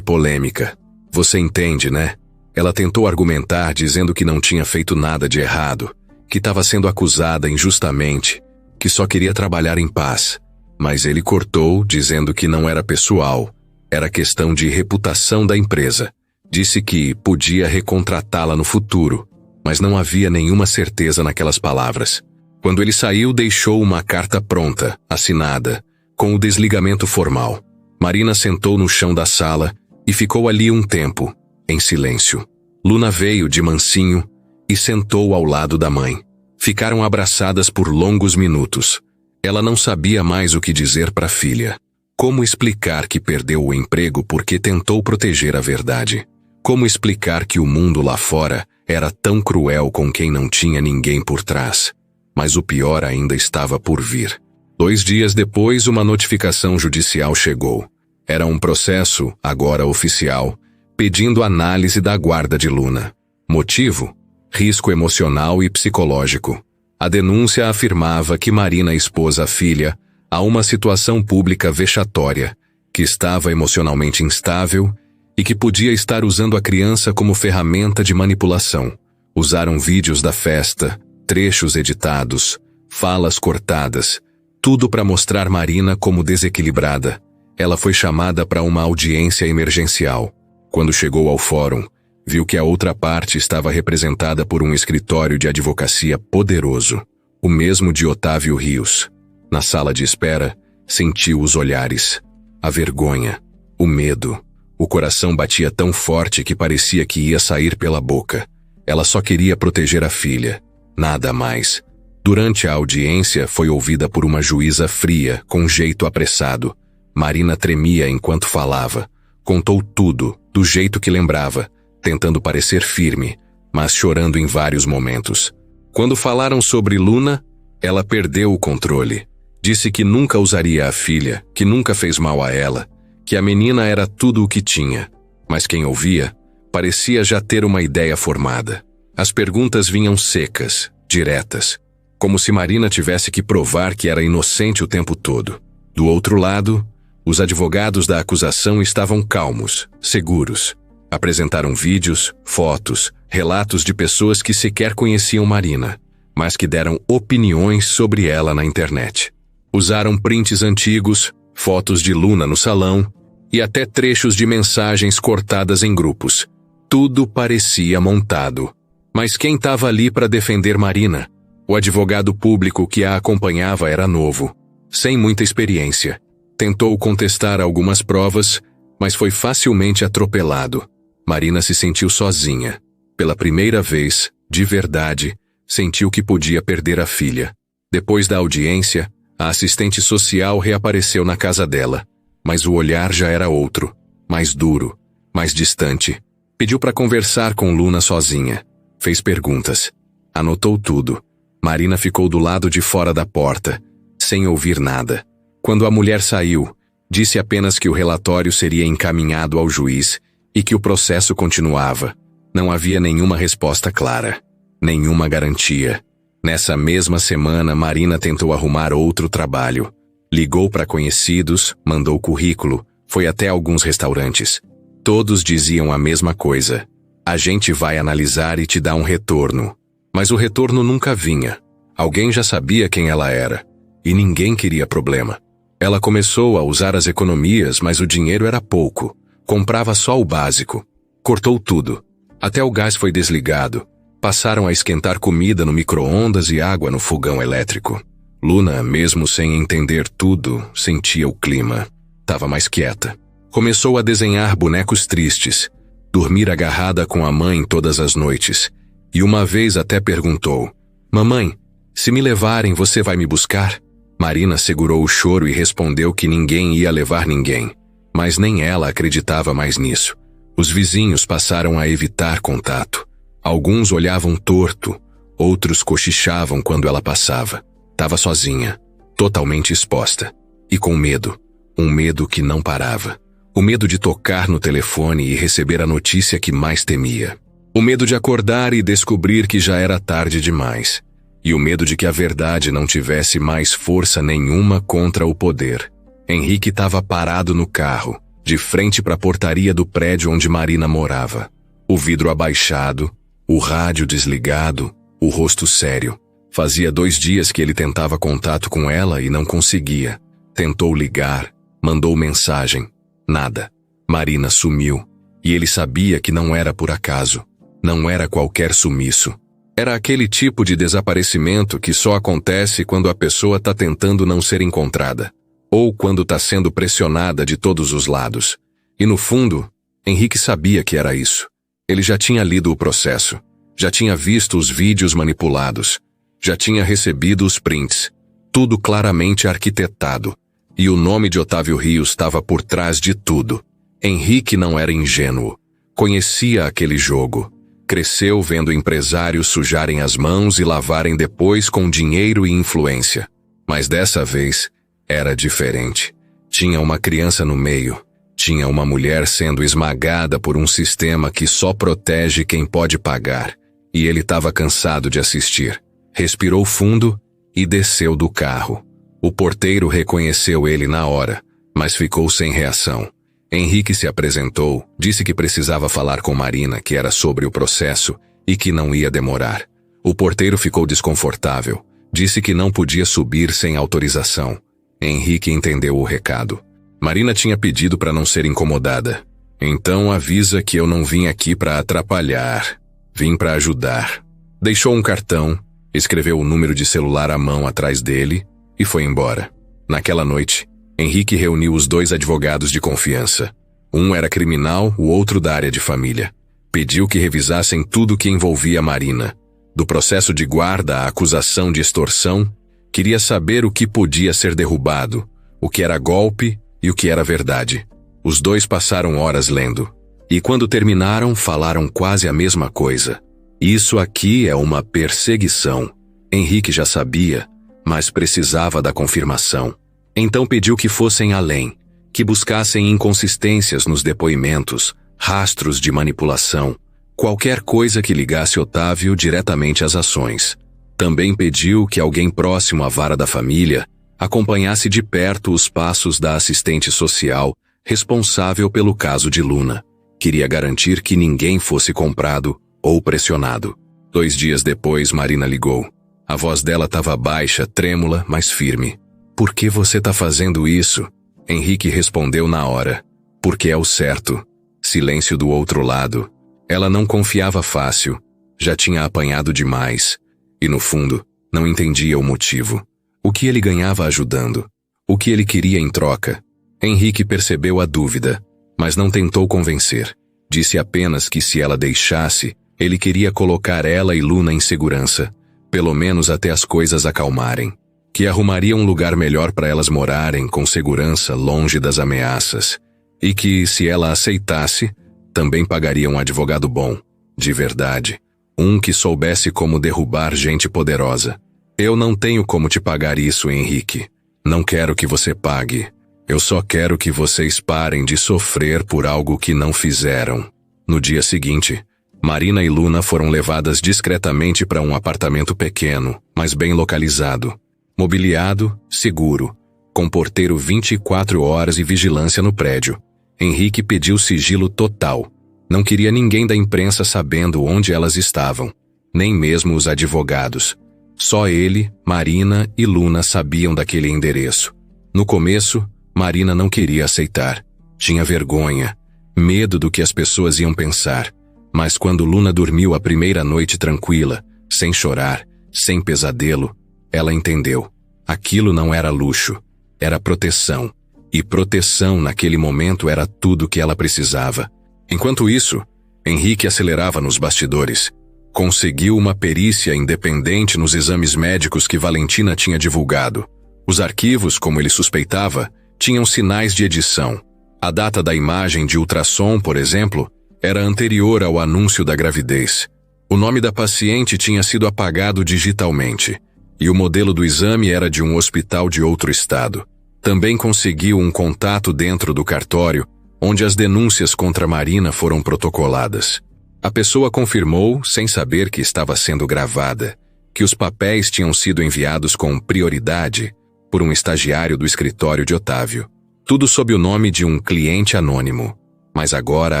polêmica. Você entende, né?" Ela tentou argumentar dizendo que não tinha feito nada de errado, que estava sendo acusada injustamente, que só queria trabalhar em paz. Mas ele cortou, dizendo que não era pessoal, era questão de reputação da empresa. Disse que podia recontratá-la no futuro, mas não havia nenhuma certeza naquelas palavras. Quando ele saiu, deixou uma carta pronta, assinada, com o desligamento formal. Marina sentou no chão da sala e ficou ali um tempo, em silêncio. Luna veio de mansinho e sentou ao lado da mãe. Ficaram abraçadas por longos minutos. Ela não sabia mais o que dizer para a filha. Como explicar que perdeu o emprego porque tentou proteger a verdade? Como explicar que o mundo lá fora era tão cruel com quem não tinha ninguém por trás? Mas o pior ainda estava por vir. 2 dias depois, uma notificação judicial chegou. Era um processo, agora oficial, pedindo análise da guarda de Luna. Motivo? Risco emocional e psicológico. A denúncia afirmava que Marina expôs a filha a uma situação pública vexatória, que estava emocionalmente instável e que podia estar usando a criança como ferramenta de manipulação. Usaram vídeos da festa, trechos editados, falas cortadas, tudo para mostrar Marina como desequilibrada. Ela foi chamada para uma audiência emergencial. Quando chegou ao fórum, viu que a outra parte estava representada por um escritório de advocacia poderoso, o mesmo de Otávio Rios. Na sala de espera, sentiu os olhares, a vergonha, o medo. O coração batia tão forte que parecia que ia sair pela boca. Ela só queria proteger a filha, nada mais. Durante a audiência, foi ouvida por uma juíza fria, com jeito apressado. Marina tremia enquanto falava. Contou tudo, do jeito que lembrava, tentando parecer firme, mas chorando em vários momentos. Quando falaram sobre Luna, ela perdeu o controle. Disse que nunca usaria a filha, que nunca fez mal a ela, que a menina era tudo o que tinha. Mas quem ouvia parecia já ter uma ideia formada. As perguntas vinham secas, diretas, como se Marina tivesse que provar que era inocente o tempo todo. Do outro lado, os advogados da acusação estavam calmos, seguros. Apresentaram vídeos, fotos, relatos de pessoas que sequer conheciam Marina, mas que deram opiniões sobre ela na internet. Usaram prints antigos, fotos de Luna no salão e até trechos de mensagens cortadas em grupos. Tudo parecia montado. Mas quem estava ali para defender Marina? O advogado público que a acompanhava era novo, sem muita experiência. Tentou contestar algumas provas, mas foi facilmente atropelado. Marina se sentiu sozinha. Pela primeira vez, de verdade, sentiu que podia perder a filha. Depois da audiência, a assistente social reapareceu na casa dela, mas o olhar já era outro, mais duro, mais distante. Pediu para conversar com Luna sozinha. Fez perguntas. Anotou tudo. Marina ficou do lado de fora da porta, sem ouvir nada. Quando a mulher saiu, disse apenas que o relatório seria encaminhado ao juiz e que o processo continuava. Não havia nenhuma resposta clara, nenhuma garantia. Nessa mesma semana, Marina tentou arrumar outro trabalho. Ligou para conhecidos, mandou currículo, foi até alguns restaurantes. Todos diziam a mesma coisa. A gente vai analisar e te dá um retorno. Mas o retorno nunca vinha. Alguém já sabia quem ela era. E ninguém queria problema. Ela começou a usar as economias, mas o dinheiro era pouco. Comprava só o básico. Cortou tudo. Até o gás foi desligado. Passaram a esquentar comida no micro-ondas e água no fogão elétrico. Luna, mesmo sem entender tudo, sentia o clima. Tava mais quieta. Começou a desenhar bonecos tristes. Dormir agarrada com a mãe todas as noites. E uma vez até perguntou: "Mamãe, se me levarem, você vai me buscar?" Marina segurou o choro e respondeu que ninguém ia levar ninguém. Mas nem ela acreditava mais nisso. Os vizinhos passaram a evitar contato. Alguns olhavam torto, outros cochichavam quando ela passava. Tava sozinha, totalmente exposta. E com medo. Um medo que não parava. O medo de tocar no telefone e receber a notícia que mais temia. O medo de acordar e descobrir que já era tarde demais. E o medo de que a verdade não tivesse mais força nenhuma contra o poder. Henrique estava parado no carro, de frente para a portaria do prédio onde Marina morava. O vidro abaixado, o rádio desligado, o rosto sério. Fazia 2 dias que ele tentava contato com ela e não conseguia. Tentou ligar, mandou mensagem. Nada. Marina sumiu. E ele sabia que não era por acaso. Não era qualquer sumiço. Era aquele tipo de desaparecimento que só acontece quando a pessoa está tentando não ser encontrada. Ou quando está sendo pressionada de todos os lados. E no fundo, Henrique sabia que era isso. Ele já tinha lido o processo. Já tinha visto os vídeos manipulados. Já tinha recebido os prints. Tudo claramente arquitetado. E o nome de Otávio Rios estava por trás de tudo. Henrique não era ingênuo. Conhecia aquele jogo. Cresceu vendo empresários sujarem as mãos e lavarem depois com dinheiro e influência. Mas dessa vez, era diferente. Tinha uma criança no meio. Tinha uma mulher sendo esmagada por um sistema que só protege quem pode pagar. E ele estava cansado de assistir. Respirou fundo e desceu do carro. O porteiro reconheceu ele na hora, mas ficou sem reação. Henrique se apresentou, disse que precisava falar com Marina, que era sobre o processo, e que não ia demorar. O porteiro ficou desconfortável. Disse que não podia subir sem autorização. Henrique entendeu o recado. Marina tinha pedido para não ser incomodada. Então avisa que eu não vim aqui para atrapalhar. Vim para ajudar. Deixou um cartão, escreveu o número de celular à mão atrás dele e foi embora. Naquela noite, Henrique reuniu os 2 advogados de confiança. Um era criminal, o outro da área de família. Pediu que revisassem tudo que envolvia Marina. Do processo de guarda à acusação de extorsão, queria saber o que podia ser derrubado, o que era golpe e o que era verdade. Os 2 passaram horas lendo. E quando terminaram, falaram quase a mesma coisa. Isso aqui é uma perseguição. Henrique já sabia, mas precisava da confirmação. Então pediu que fossem além, que buscassem inconsistências nos depoimentos, rastros de manipulação, qualquer coisa que ligasse Otávio diretamente às ações. Também pediu que alguém próximo à vara da família acompanhasse de perto os passos da assistente social responsável pelo caso de Luna. Queria garantir que ninguém fosse comprado ou pressionado. 2 dias depois, Marina ligou. A voz dela estava baixa, trêmula, mas firme. "Por que você está fazendo isso?" Henrique respondeu na hora. "Porque é o certo." Silêncio do outro lado. Ela não confiava fácil. Já tinha apanhado demais. E no fundo, não entendia o motivo. O que ele ganhava ajudando? O que ele queria em troca? Henrique percebeu a dúvida, mas não tentou convencer. Disse apenas que se ela deixasse, ele queria colocar ela e Luna em segurança, pelo menos até as coisas acalmarem. Que arrumaria um lugar melhor para elas morarem com segurança longe das ameaças. E que, se ela aceitasse, também pagaria um advogado bom, de verdade. Um que soubesse como derrubar gente poderosa. "Eu não tenho como te pagar isso, Henrique. Não quero que você pague. Eu só quero que vocês parem de sofrer por algo que não fizeram." No dia seguinte, Marina e Luna foram levadas discretamente para um apartamento pequeno, mas bem localizado. Mobiliado, seguro, com porteiro 24 horas e vigilância no prédio. Henrique pediu sigilo total. Não queria ninguém da imprensa sabendo onde elas estavam, nem mesmo os advogados. Só ele, Marina e Luna sabiam daquele endereço. No começo, Marina não queria aceitar. Tinha vergonha, medo do que as pessoas iam pensar. Mas quando Luna dormiu a primeira noite tranquila, sem chorar, sem pesadelo, ela entendeu. Aquilo não era luxo, era proteção. E proteção naquele momento era tudo que ela precisava. Enquanto isso, Henrique acelerava nos bastidores. Conseguiu uma perícia independente nos exames médicos que Valentina tinha divulgado. Os arquivos, como ele suspeitava, tinham sinais de edição. A data da imagem de ultrassom, por exemplo, era anterior ao anúncio da gravidez. O nome da paciente tinha sido apagado digitalmente, e o modelo do exame era de um hospital de outro estado. Também conseguiu um contato dentro do cartório, onde as denúncias contra Marina foram protocoladas. A pessoa confirmou, sem saber que estava sendo gravada, que os papéis tinham sido enviados com prioridade por um estagiário do escritório de Otávio. Tudo sob o nome de um cliente anônimo. Mas agora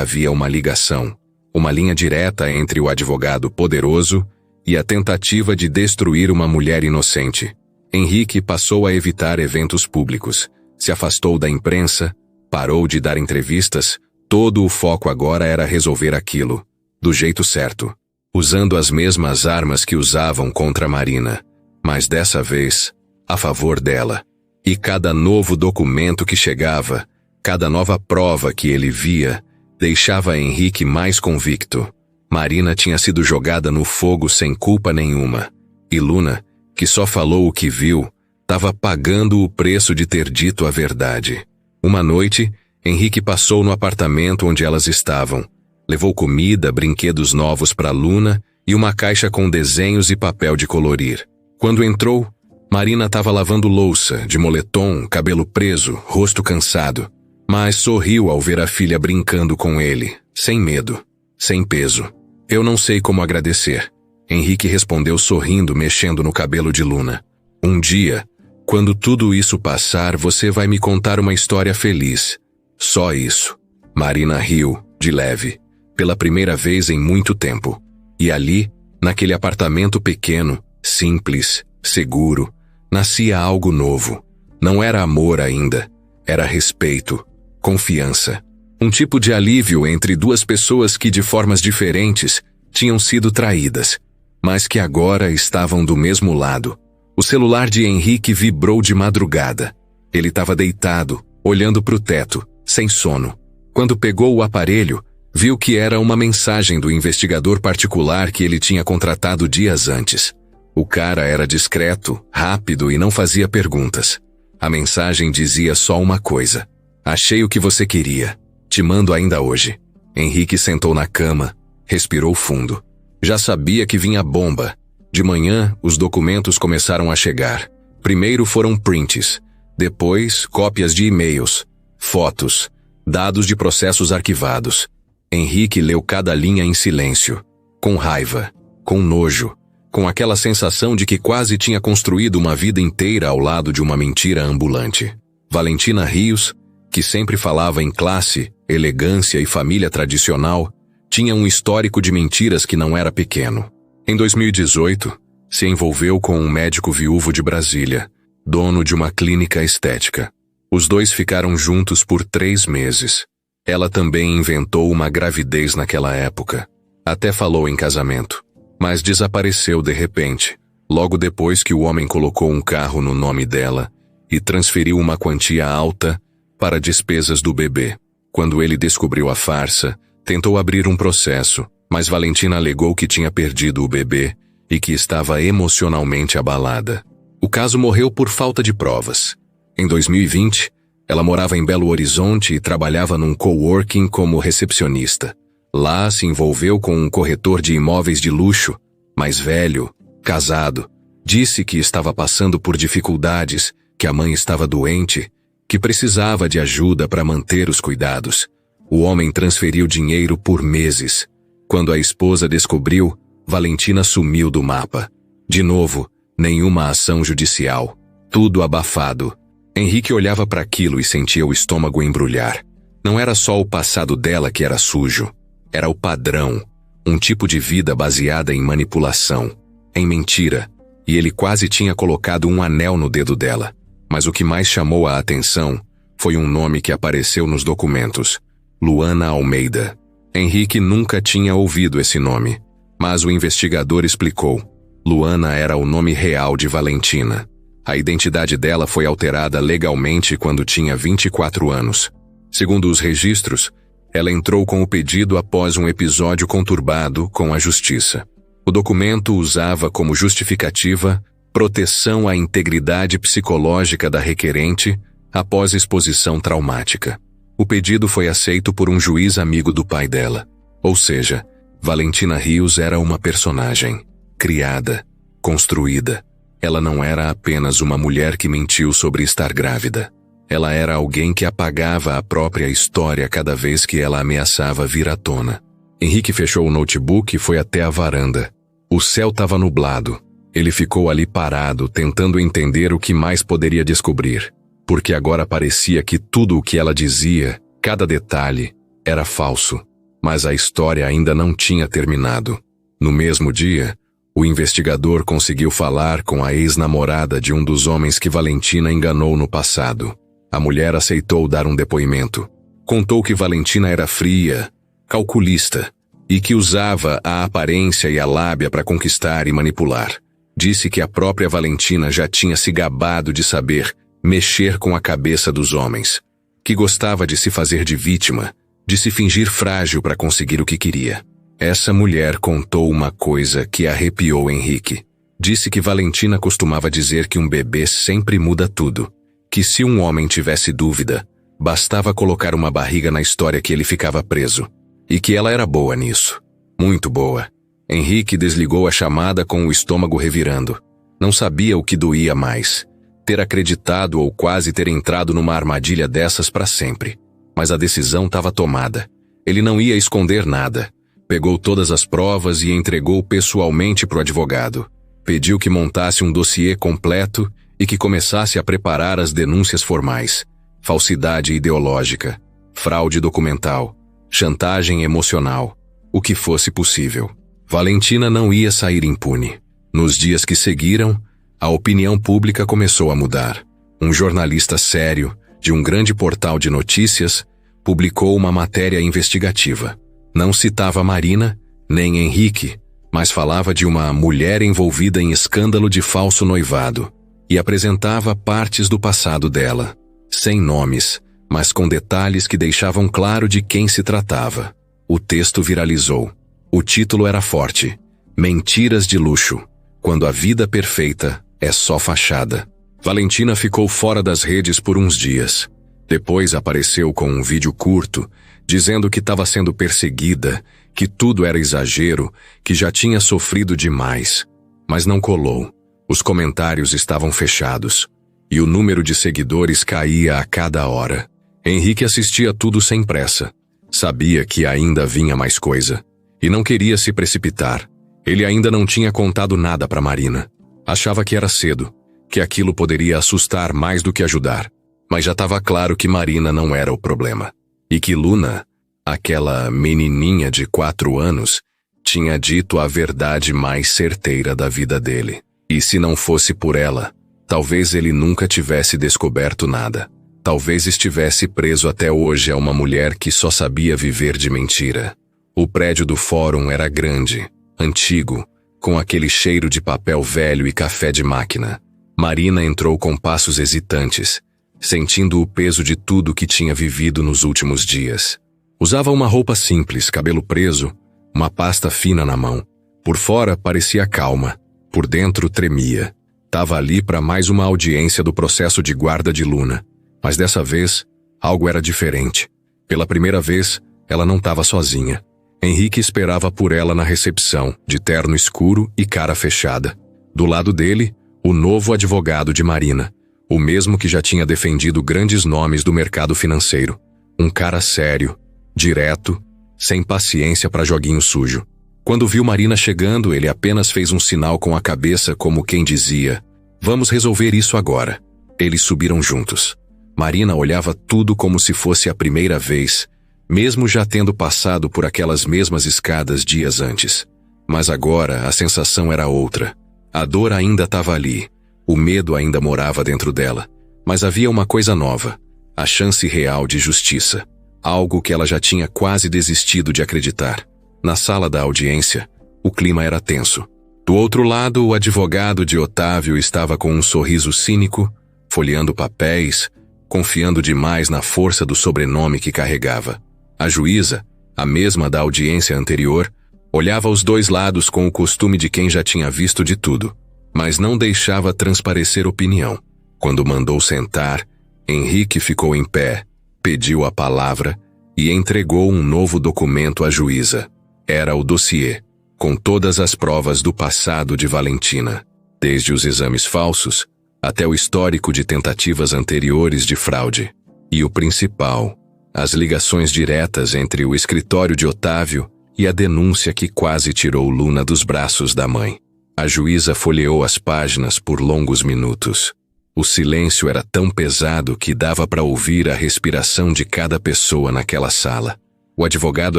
havia uma ligação, uma linha direta entre o advogado poderoso e a tentativa de destruir uma mulher inocente. Henrique passou a evitar eventos públicos, se afastou da imprensa, parou de dar entrevistas, todo o foco agora era resolver aquilo, do jeito certo, usando as mesmas armas que usavam contra Marina, mas dessa vez, a favor dela. E cada novo documento que chegava, cada nova prova que ele via, deixava Henrique mais convicto. Marina tinha sido jogada no fogo sem culpa nenhuma, e Luna, que só falou o que viu, estava pagando o preço de ter dito a verdade. Uma noite, Henrique passou no apartamento onde elas estavam. Levou comida, brinquedos novos para Luna e uma caixa com desenhos e papel de colorir. Quando entrou, Marina estava lavando louça, de moletom, cabelo preso, rosto cansado. Mas sorriu ao ver a filha brincando com ele, sem medo, sem peso. "Eu não sei como agradecer", Henrique respondeu sorrindo, mexendo no cabelo de Luna. "Um dia, quando tudo isso passar, você vai me contar uma história feliz. Só isso." Marina riu, de leve, pela primeira vez em muito tempo. E ali, naquele apartamento pequeno, simples, seguro, nascia algo novo. Não era amor ainda, era respeito, confiança. Um tipo de alívio entre duas pessoas que, de formas diferentes, tinham sido traídas, mas que agora estavam do mesmo lado. O celular de Henrique vibrou de madrugada. Ele estava deitado, olhando para o teto, sem sono. Quando pegou o aparelho, viu que era uma mensagem do investigador particular que ele tinha contratado dias antes. O cara era discreto, rápido e não fazia perguntas. A mensagem dizia só uma coisa: "Achei o que você queria. Te mando ainda hoje." Henrique sentou na cama, respirou fundo. Já sabia que vinha bomba. De manhã, os documentos começaram a chegar. Primeiro foram prints, depois cópias de e-mails, fotos, dados de processos arquivados. Henrique leu cada linha em silêncio, com raiva, com nojo, com aquela sensação de que quase tinha construído uma vida inteira ao lado de uma mentira ambulante. Valentina Rios, que sempre falava em classe, elegância e família tradicional, tinha um histórico de mentiras que não era pequeno. Em 2018, se envolveu com um médico viúvo de Brasília, dono de uma clínica estética. Os dois ficaram juntos por 3 meses. Ela também inventou uma gravidez naquela época. Até falou em casamento, mas desapareceu de repente, logo depois que o homem colocou um carro no nome dela e transferiu uma quantia alta para despesas do bebê. Quando ele descobriu a farsa, tentou abrir um processo, mas Valentina alegou que tinha perdido o bebê e que estava emocionalmente abalada. O caso morreu por falta de provas. Em 2020, ela morava em Belo Horizonte e trabalhava num coworking como recepcionista. Lá se envolveu com um corretor de imóveis de luxo, mais velho, casado. Disse que estava passando por dificuldades, que a mãe estava doente, que precisava de ajuda para manter os cuidados. O homem transferiu dinheiro por meses. Quando a esposa descobriu, Valentina sumiu do mapa. De novo, nenhuma ação judicial. Tudo abafado. Henrique olhava para aquilo e sentia o estômago embrulhar. Não era só o passado dela que era sujo. Era o padrão. Um tipo de vida baseada em manipulação, em mentira. E ele quase tinha colocado um anel no dedo dela. Mas o que mais chamou a atenção foi um nome que apareceu nos documentos. Luana Almeida. Henrique nunca tinha ouvido esse nome. Mas o investigador explicou. Luana era o nome real de Valentina. A identidade dela foi alterada legalmente quando tinha 24 anos. Segundo os registros, ela entrou com o pedido após um episódio conturbado com a justiça. O documento usava como justificativa proteção à integridade psicológica da requerente após exposição traumática. O pedido foi aceito por um juiz amigo do pai dela. Ou seja, Valentina Rios era uma personagem, criada, construída. Ela não era apenas uma mulher que mentiu sobre estar grávida. Ela era alguém que apagava a própria história cada vez que ela ameaçava vir à tona. Henrique fechou o notebook e foi até a varanda. O céu estava nublado. Ele ficou ali parado, tentando entender o que mais poderia descobrir. Porque agora parecia que tudo o que ela dizia, cada detalhe, era falso. Mas a história ainda não tinha terminado. No mesmo dia, o investigador conseguiu falar com a ex-namorada de um dos homens que Valentina enganou no passado. A mulher aceitou dar um depoimento. Contou que Valentina era fria, calculista, e que usava a aparência e a lábia para conquistar e manipular. Disse que a própria Valentina já tinha se gabado de saber mexer com a cabeça dos homens, que gostava de se fazer de vítima, de se fingir frágil para conseguir o que queria. Essa mulher contou uma coisa que arrepiou Henrique. Disse que Valentina costumava dizer que um bebê sempre muda tudo, que se um homem tivesse dúvida, bastava colocar uma barriga na história que ele ficava preso, e que ela era boa nisso. Muito boa. Henrique desligou a chamada com o estômago revirando. Não sabia o que doía mais, ter acreditado ou quase ter entrado numa armadilha dessas para sempre. Mas a decisão estava tomada. Ele não ia esconder nada. Pegou todas as provas e entregou pessoalmente para o advogado. Pediu que montasse um dossiê completo e que começasse a preparar as denúncias formais. Falsidade ideológica, fraude documental, chantagem emocional, o que fosse possível. Valentina não ia sair impune. Nos dias que seguiram, a opinião pública começou a mudar. Um jornalista sério, de um grande portal de notícias, publicou uma matéria investigativa. Não citava Marina, nem Henrique, mas falava de uma mulher envolvida em escândalo de falso noivado e apresentava partes do passado dela, sem nomes, mas com detalhes que deixavam claro de quem se tratava. O texto viralizou. O título era forte: Mentiras de luxo, quando a vida perfeita é só fachada. Valentina ficou fora das redes por uns dias. Depois apareceu com um vídeo curto, dizendo que estava sendo perseguida, que tudo era exagero, que já tinha sofrido demais. Mas não colou. Os comentários estavam fechados, e o número de seguidores caía a cada hora. Henrique assistia tudo sem pressa. Sabia que ainda vinha mais coisa, e não queria se precipitar. Ele ainda não tinha contado nada para Marina. Achava que era cedo, que aquilo poderia assustar mais do que ajudar. Mas já estava claro que Marina não era o problema. E que Luna, aquela menininha de 4 anos, tinha dito a verdade mais certeira da vida dele. E se não fosse por ela, talvez ele nunca tivesse descoberto nada. Talvez estivesse preso até hoje a uma mulher que só sabia viver de mentira. O prédio do fórum era grande, antigo, com aquele cheiro de papel velho e café de máquina. Marina entrou com passos hesitantes, sentindo o peso de tudo que tinha vivido nos últimos dias. Usava uma roupa simples, cabelo preso, uma pasta fina na mão. Por fora parecia calma, por dentro tremia. Tava ali para mais uma audiência do processo de guarda de Luna. Mas dessa vez, algo era diferente. Pela primeira vez, ela não estava sozinha. Henrique esperava por ela na recepção, de terno escuro e cara fechada. Do lado dele, o novo advogado de Marina, o mesmo que já tinha defendido grandes nomes do mercado financeiro. Um cara sério, direto, sem paciência para joguinho sujo. Quando viu Marina chegando, ele apenas fez um sinal com a cabeça como quem dizia: "Vamos resolver isso agora." Eles subiram juntos. Marina olhava tudo como se fosse a primeira vez, mesmo já tendo passado por aquelas mesmas escadas dias antes. Mas agora a sensação era outra. A dor ainda estava ali, o medo ainda morava dentro dela, mas havia uma coisa nova, a chance real de justiça, algo que ela já tinha quase desistido de acreditar. Na sala da audiência, o clima era tenso. Do outro lado, o advogado de Otávio estava com um sorriso cínico, folheando papéis, confiando demais na força do sobrenome que carregava. A juíza, a mesma da audiência anterior, olhava os dois lados com o costume de quem já tinha visto de tudo, mas não deixava transparecer opinião. Quando mandou sentar, Henrique ficou em pé, pediu a palavra e entregou um novo documento à juíza. Era o dossiê, com todas as provas do passado de Valentina, desde os exames falsos até o histórico de tentativas anteriores de fraude. E o principal, as ligações diretas entre o escritório de Otávio e a denúncia que quase tirou Luna dos braços da mãe. A juíza folheou as páginas por longos minutos. O silêncio era tão pesado que dava para ouvir a respiração de cada pessoa naquela sala. O advogado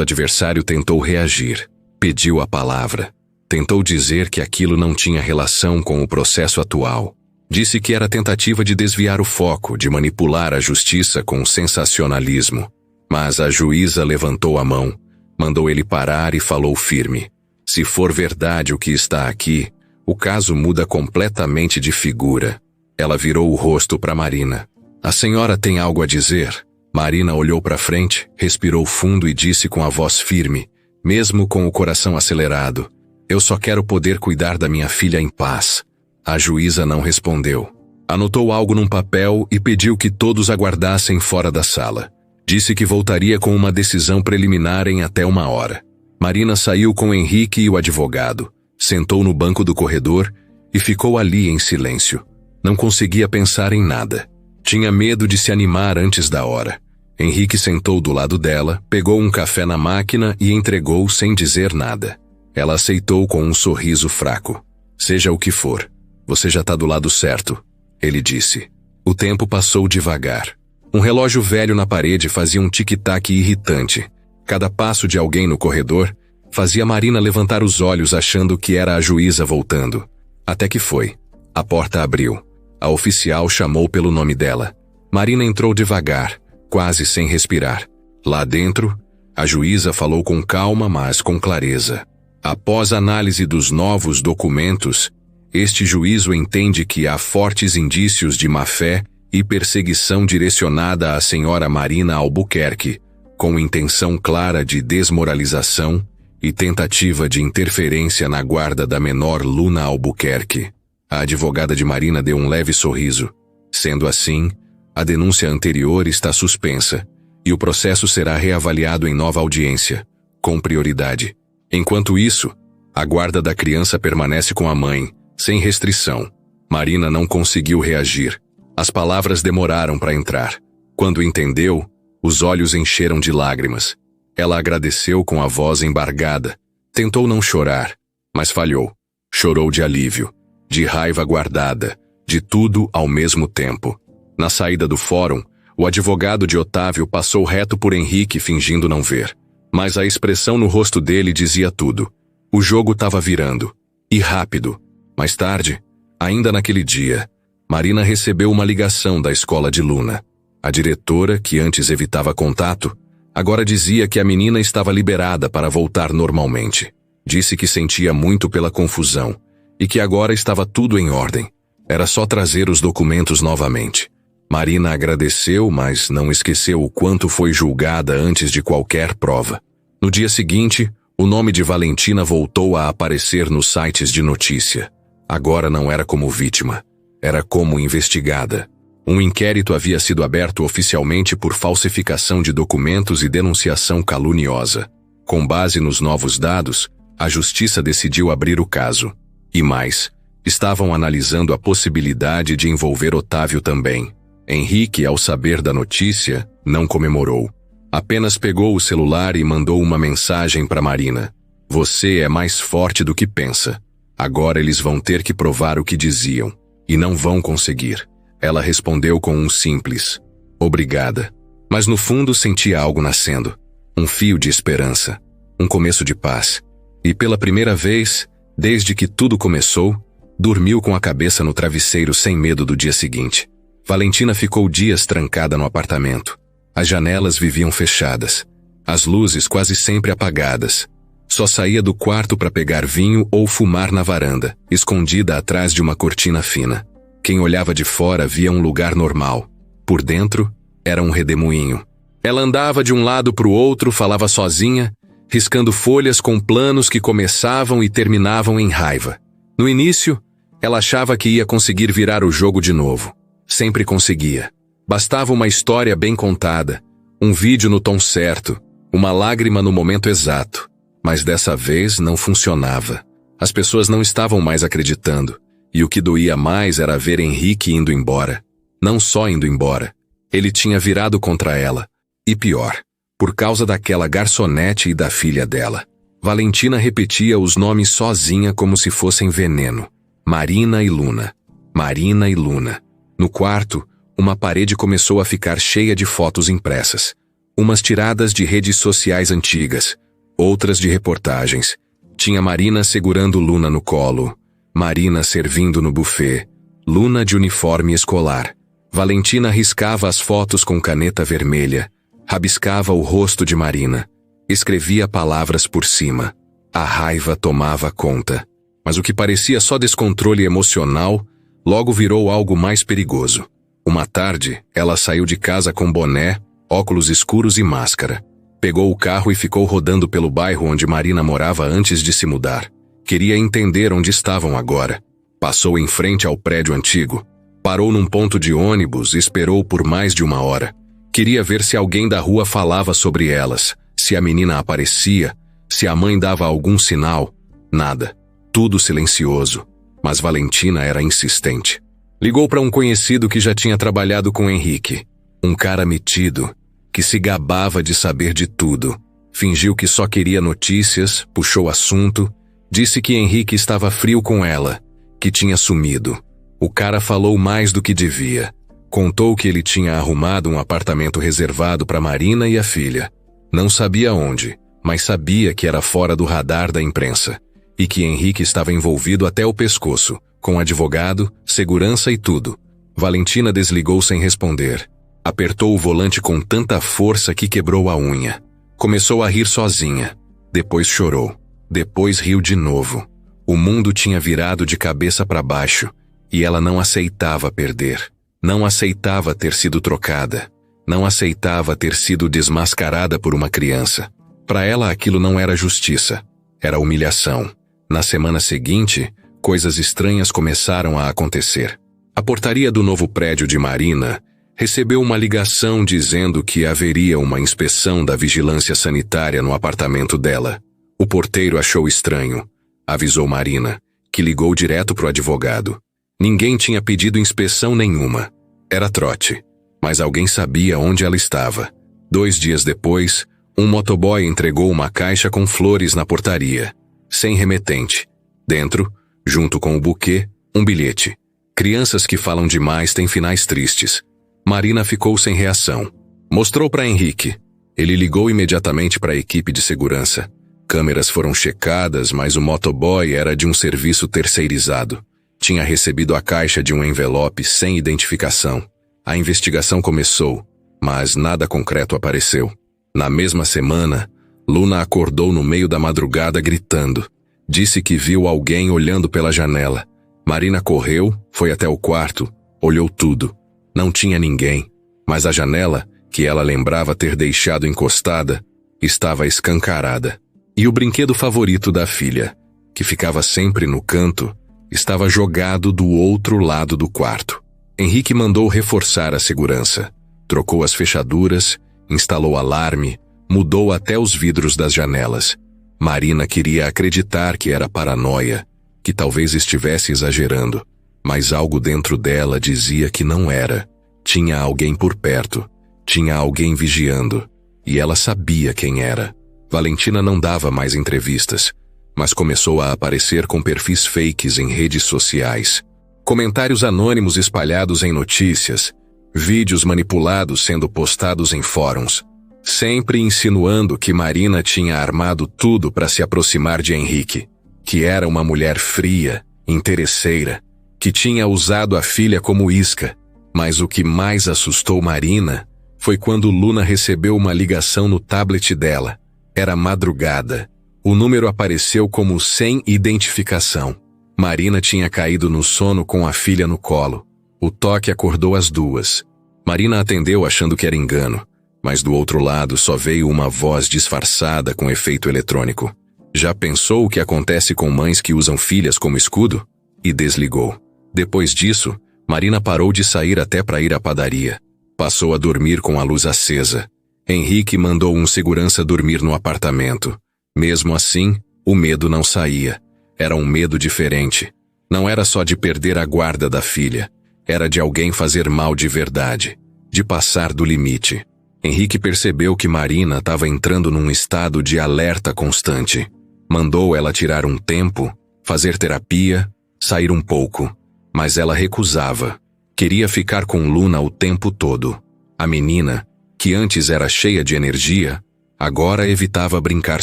adversário tentou reagir, pediu a palavra, tentou dizer que aquilo não tinha relação com o processo atual. Disse que era tentativa de desviar o foco, de manipular a justiça com sensacionalismo. Mas a juíza levantou a mão, mandou ele parar e falou firme: "Se for verdade o que está aqui, o caso muda completamente de figura." Ela virou o rosto para Marina. "A senhora tem algo a dizer?" Marina olhou para frente, respirou fundo e disse com a voz firme, mesmo com o coração acelerado: "Eu só quero poder cuidar da minha filha em paz." A juíza não respondeu. Anotou algo num papel e pediu que todos aguardassem fora da sala. Disse que voltaria com uma decisão preliminar em até 1 hora. Marina saiu com Henrique e o advogado, sentou no banco do corredor e ficou ali em silêncio. Não conseguia pensar em nada. Tinha medo de se animar antes da hora. Henrique sentou do lado dela, pegou um café na máquina e entregou sem dizer nada. Ela aceitou com um sorriso fraco. "Seja o que for, você já está do lado certo", ele disse. O tempo passou devagar. Um relógio velho na parede fazia um tic-tac irritante. Cada passo de alguém no corredor fazia Marina levantar os olhos achando que era a juíza voltando. Até que foi. A porta abriu. A oficial chamou pelo nome dela. Marina entrou devagar, quase sem respirar. Lá dentro, a juíza falou com calma, mas com clareza. Após análise dos novos documentos, este juízo entende que há fortes indícios de má-fé e perseguição direcionada à senhora Marina Albuquerque, com intenção clara de desmoralização e tentativa de interferência na guarda da menor Luna Albuquerque. A advogada de Marina deu um leve sorriso. Sendo assim, a denúncia anterior está suspensa e o processo será reavaliado em nova audiência, com prioridade. Enquanto isso, a guarda da criança permanece com a mãe, sem restrição. Marina não conseguiu reagir. As palavras demoraram para entrar. Quando entendeu, os olhos encheram de lágrimas. Ela agradeceu com a voz embargada. Tentou não chorar, mas falhou. Chorou de alívio, de raiva guardada, de tudo ao mesmo tempo. Na saída do fórum, o advogado de Otávio passou reto por Henrique fingindo não ver. Mas a expressão no rosto dele dizia tudo. O jogo estava virando. E rápido. Mais tarde, ainda naquele dia, Marina recebeu uma ligação da escola de Luna. A diretora, que antes evitava contato, agora dizia que a menina estava liberada para voltar normalmente. Disse que sentia muito pela confusão e que agora estava tudo em ordem. Era só trazer os documentos novamente. Marina agradeceu, mas não esqueceu o quanto foi julgada antes de qualquer prova. No dia seguinte, o nome de Valentina voltou a aparecer nos sites de notícia. Agora não era como vítima, era como investigada. Um inquérito havia sido aberto oficialmente por falsificação de documentos e denunciação caluniosa. Com base nos novos dados, a justiça decidiu abrir o caso. E mais, estavam analisando a possibilidade de envolver Otávio também. Henrique, ao saber da notícia, não comemorou. Apenas pegou o celular e mandou uma mensagem para Marina. Você é mais forte do que pensa. Agora eles vão ter que provar o que diziam. E não vão conseguir. Ela respondeu com um simples obrigada. Mas no fundo sentia algo nascendo. Um fio de esperança. Um começo de paz. E pela primeira vez, desde que tudo começou, dormiu com a cabeça no travesseiro sem medo do dia seguinte. Valentina ficou dias trancada no apartamento. As janelas viviam fechadas. As luzes quase sempre apagadas. Só saía do quarto para pegar vinho ou fumar na varanda, escondida atrás de uma cortina fina. Quem olhava de fora via um lugar normal. Por dentro, era um redemoinho. Ela andava de um lado para o outro, falava sozinha, riscando folhas com planos que começavam e terminavam em raiva. No início, ela achava que ia conseguir virar o jogo de novo. Sempre conseguia. Bastava uma história bem contada, um vídeo no tom certo, uma lágrima no momento exato. Mas dessa vez não funcionava. As pessoas não estavam mais acreditando. E o que doía mais era ver Henrique indo embora. Não só indo embora. Ele tinha virado contra ela. E pior, por causa daquela garçonete e da filha dela. Valentina repetia os nomes sozinha como se fossem veneno. Marina e Luna. Marina e Luna. No quarto, uma parede começou a ficar cheia de fotos impressas. Umas tiradas de redes sociais antigas, outras de reportagens. Tinha Marina segurando Luna no colo, Marina servindo no buffet, Luna de uniforme escolar. Valentina riscava as fotos com caneta vermelha, rabiscava o rosto de Marina, escrevia palavras por cima. A raiva tomava conta. Mas o que parecia só descontrole emocional, logo virou algo mais perigoso. Uma tarde, ela saiu de casa com boné, óculos escuros e máscara. Pegou o carro e ficou rodando pelo bairro onde Marina morava antes de se mudar. Queria entender onde estavam agora. Passou em frente ao prédio antigo. Parou num ponto de ônibus e esperou por mais de 1 hora. Queria ver se alguém da rua falava sobre elas, se a menina aparecia, se a mãe dava algum sinal. Nada. Tudo silencioso. Mas Valentina era insistente. Ligou para um conhecido que já tinha trabalhado com Henrique. Um cara metido, que se gabava de saber de tudo. Fingiu que só queria notícias, puxou assunto, disse que Henrique estava frio com ela, que tinha sumido. O cara falou mais do que devia. Contou que ele tinha arrumado um apartamento reservado para Marina e a filha. Não sabia onde, mas sabia que era fora do radar da imprensa. E que Henrique estava envolvido até o pescoço, com advogado, segurança e tudo. Valentina desligou sem responder. Apertou o volante com tanta força que quebrou a unha. Começou a rir sozinha. Depois chorou. Depois riu de novo. O mundo tinha virado de cabeça para baixo, e ela não aceitava perder. Não aceitava ter sido trocada. Não aceitava ter sido desmascarada por uma criança. Para ela aquilo não era justiça. Era humilhação. Na semana seguinte, coisas estranhas começaram a acontecer. A portaria do novo prédio de Marina recebeu uma ligação dizendo que haveria uma inspeção da vigilância sanitária no apartamento dela. O porteiro achou estranho. Avisou Marina, que ligou direto pro advogado. Ninguém tinha pedido inspeção nenhuma. Era trote, mas alguém sabia onde ela estava. 2 dias depois, um motoboy entregou uma caixa com flores na portaria, sem remetente. Dentro, junto com o buquê, um bilhete. Crianças que falam demais têm finais tristes. Marina ficou sem reação. Mostrou para Henrique. Ele ligou imediatamente para a equipe de segurança. Câmeras foram checadas, mas o motoboy era de um serviço terceirizado. Tinha recebido a caixa de um envelope sem identificação. A investigação começou, mas nada concreto apareceu. Na mesma semana, Luna acordou no meio da madrugada gritando. Disse que viu alguém olhando pela janela. Marina correu, foi até o quarto, olhou tudo. Não tinha ninguém, mas a janela, que ela lembrava ter deixado encostada, estava escancarada. E o brinquedo favorito da filha, que ficava sempre no canto, estava jogado do outro lado do quarto. Henrique mandou reforçar a segurança. Trocou as fechaduras, instalou alarme, mudou até os vidros das janelas. Marina queria acreditar que era paranoia, que talvez estivesse exagerando, mas algo dentro dela dizia que não era. Tinha alguém por perto, tinha alguém vigiando, e ela sabia quem era. Valentina não dava mais entrevistas, mas começou a aparecer com perfis fakes em redes sociais. Comentários anônimos espalhados em notícias, vídeos manipulados sendo postados em fóruns, sempre insinuando que Marina tinha armado tudo para se aproximar de Henrique, que era uma mulher fria, interesseira, que tinha usado a filha como isca. Mas o que mais assustou Marina foi quando Luna recebeu uma ligação no tablet dela. Era madrugada. O número apareceu como sem identificação. Marina tinha caído no sono com a filha no colo. O toque acordou as duas. Marina atendeu achando que era engano, mas do outro lado só veio uma voz disfarçada com efeito eletrônico. Já pensou o que acontece com mães que usam filhas como escudo? E desligou. Depois disso, Marina parou de sair até para ir à padaria. Passou a dormir com a luz acesa. Henrique mandou um segurança dormir no apartamento. Mesmo assim, o medo não saía. Era um medo diferente. Não era só de perder a guarda da filha. Era de alguém fazer mal de verdade. De passar do limite. Henrique percebeu que Marina estava entrando num estado de alerta constante. Mandou ela tirar um tempo, fazer terapia, sair um pouco. Mas ela recusava. Queria ficar com Luna o tempo todo. A menina, que antes era cheia de energia, agora evitava brincar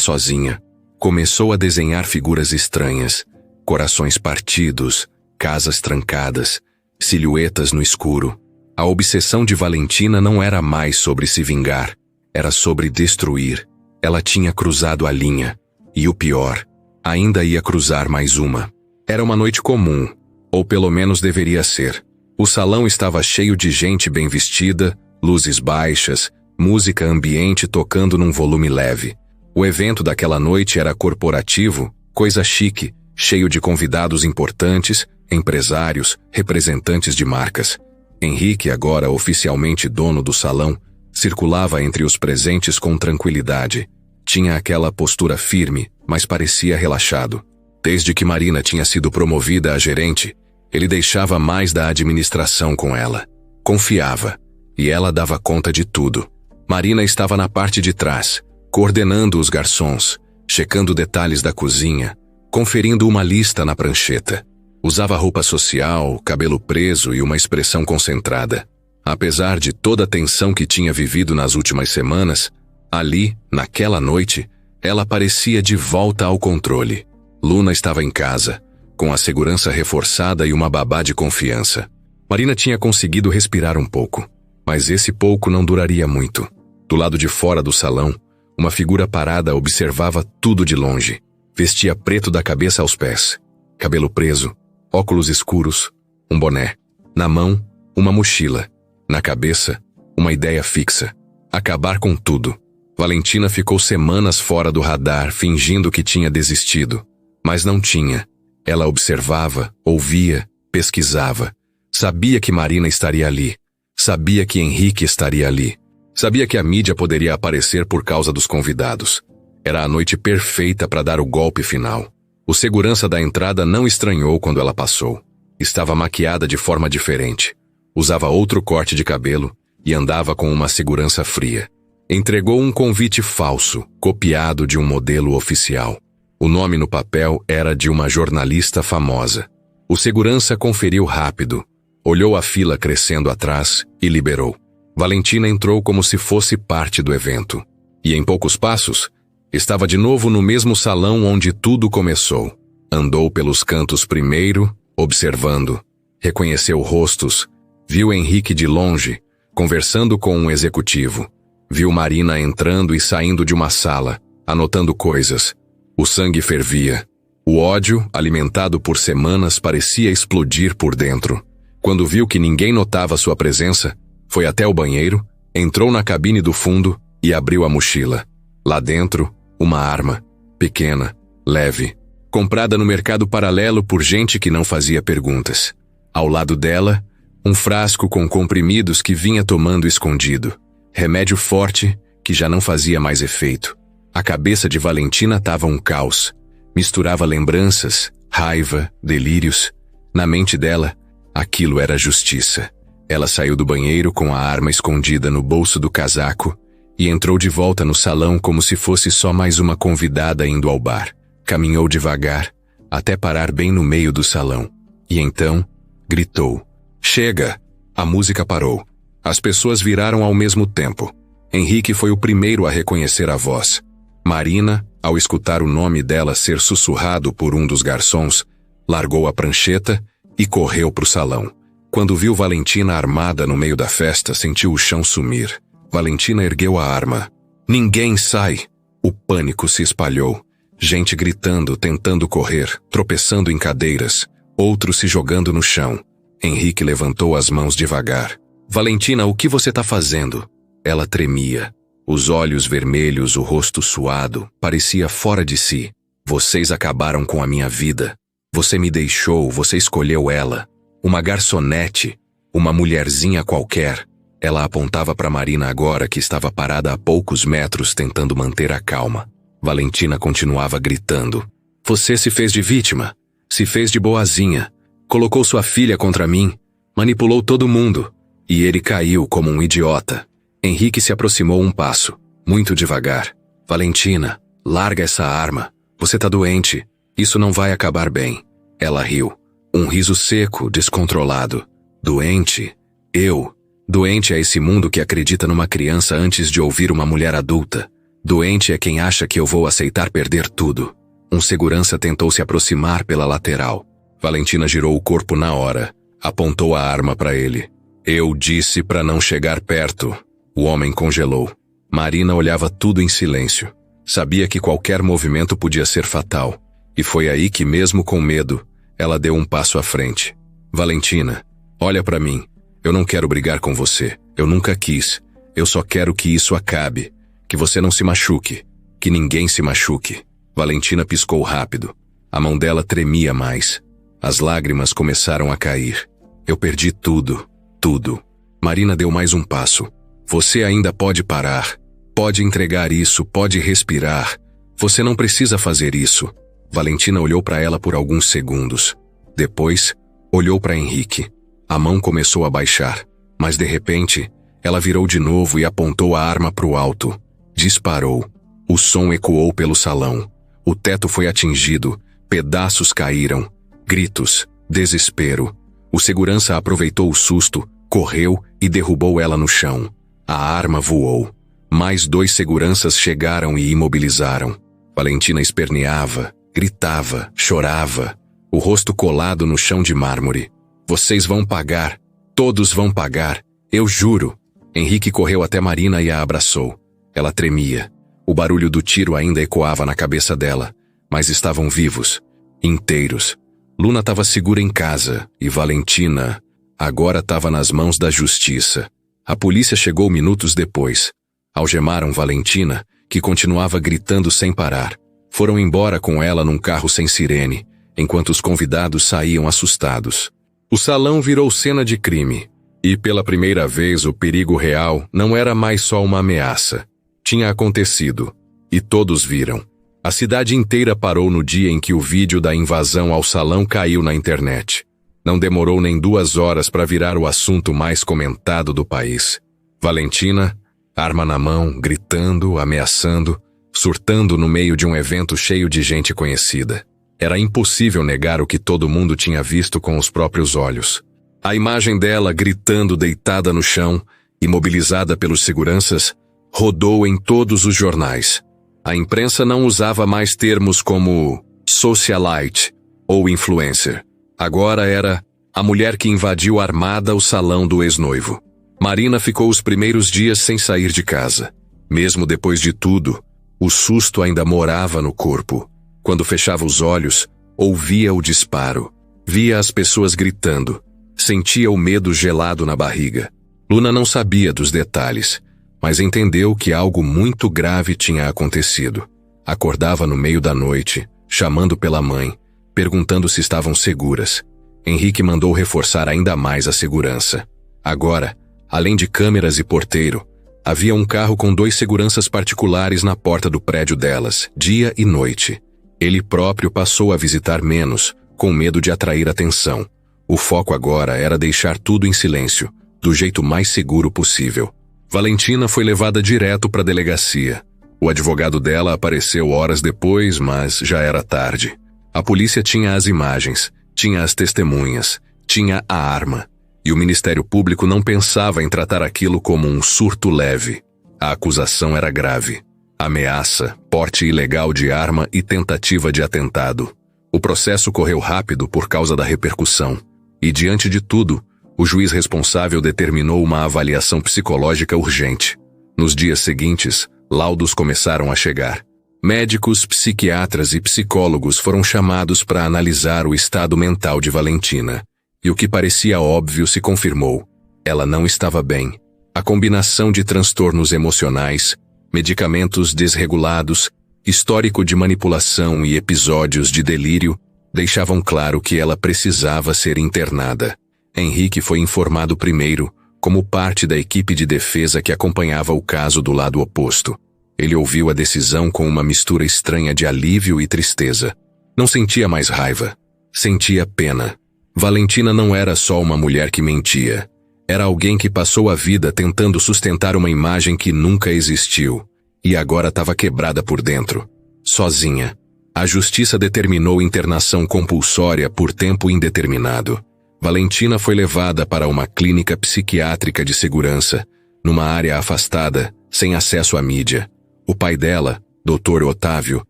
sozinha. Começou a desenhar figuras estranhas, corações partidos, casas trancadas, silhuetas no escuro. A obsessão de Valentina não era mais sobre se vingar, era sobre destruir. Ela tinha cruzado a linha. E o pior, ainda ia cruzar mais uma. Era uma noite comum, ou pelo menos deveria ser. O salão estava cheio de gente bem vestida, luzes baixas, música ambiente tocando num volume leve. O evento daquela noite era corporativo, coisa chique, cheio de convidados importantes, empresários, representantes de marcas. Henrique, agora oficialmente dono do salão, circulava entre os presentes com tranquilidade. Tinha aquela postura firme, mas parecia relaxado. Desde que Marina tinha sido promovida a gerente, ele deixava mais da administração com ela. Confiava, e ela dava conta de tudo. Marina estava na parte de trás, coordenando os garçons, checando detalhes da cozinha, conferindo uma lista na prancheta. Usava roupa social, cabelo preso e uma expressão concentrada. Apesar de toda a tensão que tinha vivido nas últimas semanas, ali, naquela noite, ela parecia de volta ao controle. Luna estava em casa, com a segurança reforçada e uma babá de confiança. Marina tinha conseguido respirar um pouco, mas esse pouco não duraria muito. Do lado de fora do salão, uma figura parada observava tudo de longe. Vestia preto da cabeça aos pés, cabelo preso, óculos escuros, um boné. Na mão, uma mochila. Na cabeça, uma ideia fixa. Acabar com tudo. Valentina ficou semanas fora do radar, fingindo que tinha desistido. Mas não tinha. Ela observava, ouvia, pesquisava. Sabia que Marina estaria ali. Sabia que Henrique estaria ali. Sabia que a mídia poderia aparecer por causa dos convidados. Era a noite perfeita para dar o golpe final. O segurança da entrada não estranhou quando ela passou. Estava maquiada de forma diferente. Usava outro corte de cabelo e andava com uma segurança fria. Entregou um convite falso, copiado de um modelo oficial. O nome no papel era de uma jornalista famosa. O segurança conferiu rápido, olhou a fila crescendo atrás e liberou. Valentina entrou como se fosse parte do evento. E em poucos passos, estava de novo no mesmo salão onde tudo começou. Andou pelos cantos primeiro, observando. Reconheceu rostos. Viu Henrique de longe, conversando com um executivo. Viu Marina entrando e saindo de uma sala, anotando coisas. O sangue fervia. O ódio, alimentado por semanas, parecia explodir por dentro. Quando viu que ninguém notava sua presença, foi até o banheiro, entrou na cabine do fundo e abriu a mochila. Lá dentro, uma arma, pequena, leve, comprada no mercado paralelo por gente que não fazia perguntas. Ao lado dela, um frasco com comprimidos que vinha tomando escondido. Remédio forte que já não fazia mais efeito. A cabeça de Valentina estava um caos. Misturava lembranças, raiva, delírios. Na mente dela, aquilo era justiça. Ela saiu do banheiro com a arma escondida no bolso do casaco e entrou de volta no salão como se fosse só mais uma convidada indo ao bar. Caminhou devagar, até parar bem no meio do salão. E então, gritou. Chega! A música parou. As pessoas viraram ao mesmo tempo. Henrique foi o primeiro a reconhecer a voz. Marina, ao escutar o nome dela ser sussurrado por um dos garçons, largou a prancheta e correu para o salão. Quando viu Valentina armada no meio da festa, sentiu o chão sumir. Valentina ergueu a arma. Ninguém sai! O pânico se espalhou. Gente gritando, tentando correr, tropeçando em cadeiras, outros se jogando no chão. Henrique levantou as mãos devagar. Valentina, o que você está fazendo? Ela tremia. Os olhos vermelhos, o rosto suado, parecia fora de si. Vocês acabaram com a minha vida. Você me deixou, você escolheu ela. Uma garçonete, uma mulherzinha qualquer. Ela apontava para Marina agora, que estava parada a poucos metros tentando manter a calma. Valentina continuava gritando. Você se fez de vítima, se fez de boazinha, colocou sua filha contra mim, manipulou todo mundo. E ele caiu como um idiota. Henrique se aproximou um passo, muito devagar. Valentina, larga essa arma. Você tá doente. Isso não vai acabar bem. Ela riu. Um riso seco, descontrolado. Doente? Eu? Doente é esse mundo que acredita numa criança antes de ouvir uma mulher adulta. Doente é quem acha que eu vou aceitar perder tudo. Um segurança tentou se aproximar pela lateral. Valentina girou o corpo na hora. Apontou a arma para ele. Eu disse para não chegar perto. O homem congelou. Marina olhava tudo em silêncio. Sabia que qualquer movimento podia ser fatal. E foi aí que, mesmo com medo, ela deu um passo à frente. Valentina, olha para mim. Eu não quero brigar com você. Eu nunca quis. Eu só quero que isso acabe. Que você não se machuque. Que ninguém se machuque. Valentina piscou rápido. A mão dela tremia mais. As lágrimas começaram a cair. Eu perdi tudo. Tudo. Marina deu mais um passo. Você ainda pode parar. Pode entregar isso, pode respirar. Você não precisa fazer isso. Valentina olhou para ela por alguns segundos. Depois, olhou para Henrique. A mão começou a baixar, mas de repente, ela virou de novo e apontou a arma para o alto. Disparou. O som ecoou pelo salão. O teto foi atingido, pedaços caíram. Gritos, desespero. O segurança aproveitou o susto, correu e derrubou ela no chão. A arma voou. Mais 2 seguranças chegaram e imobilizaram. Valentina esperneava, gritava, chorava, o rosto colado no chão de mármore. Vocês vão pagar. Todos vão pagar. Eu juro. Henrique correu até Marina e a abraçou. Ela tremia. O barulho do tiro ainda ecoava na cabeça dela, mas estavam vivos, inteiros. Luna estava segura em casa e Valentina agora estava nas mãos da justiça. A polícia chegou minutos depois. Algemaram Valentina, que continuava gritando sem parar. Foram embora com ela num carro sem sirene, enquanto os convidados saíam assustados. O salão virou cena de crime. E pela primeira vez o perigo real não era mais só uma ameaça. Tinha acontecido. E todos viram. A cidade inteira parou no dia em que o vídeo da invasão ao salão caiu na internet. Não demorou nem 2 horas para virar o assunto mais comentado do país. Valentina, arma na mão, gritando, ameaçando, surtando no meio de um evento cheio de gente conhecida. Era impossível negar o que todo mundo tinha visto com os próprios olhos. A imagem dela gritando deitada no chão, imobilizada pelos seguranças, rodou em todos os jornais. A imprensa não usava mais termos como socialite ou influencer. Agora era a mulher que invadiu armada o salão do ex-noivo. Marina ficou os primeiros dias sem sair de casa. Mesmo depois de tudo, o susto ainda morava no corpo. Quando fechava os olhos, ouvia o disparo. Via as pessoas gritando. Sentia o medo gelado na barriga. Luna não sabia dos detalhes, mas entendeu que algo muito grave tinha acontecido. Acordava no meio da noite, chamando pela mãe, perguntando se estavam seguras. Henrique mandou reforçar ainda mais a segurança. Agora, além de câmeras e porteiro, havia um carro com 2 seguranças particulares na porta do prédio delas, dia e noite. Ele próprio passou a visitar menos, com medo de atrair atenção. O foco agora era deixar tudo em silêncio, do jeito mais seguro possível. Valentina foi levada direto para a delegacia. O advogado dela apareceu horas depois, mas já era tarde. A polícia tinha as imagens, tinha as testemunhas, tinha a arma. E o Ministério Público não pensava em tratar aquilo como um surto leve. A acusação era grave. Ameaça, porte ilegal de arma e tentativa de atentado. O processo correu rápido por causa da repercussão. E diante de tudo, o juiz responsável determinou uma avaliação psicológica urgente. Nos dias seguintes, laudos começaram a chegar. Médicos, psiquiatras e psicólogos foram chamados para analisar o estado mental de Valentina. E o que parecia óbvio se confirmou. Ela não estava bem. A combinação de transtornos emocionais, medicamentos desregulados, histórico de manipulação e episódios de delírio deixavam claro que ela precisava ser internada. Henrique foi informado primeiro, como parte da equipe de defesa que acompanhava o caso do lado oposto. Ele ouviu a decisão com uma mistura estranha de alívio e tristeza. Não sentia mais raiva. Sentia pena. Valentina não era só uma mulher que mentia. Era alguém que passou a vida tentando sustentar uma imagem que nunca existiu. E agora estava quebrada por dentro. Sozinha. A justiça determinou internação compulsória por tempo indeterminado. Valentina foi levada para uma clínica psiquiátrica de segurança, numa área afastada, sem acesso à mídia. O pai dela, Dr. Otávio,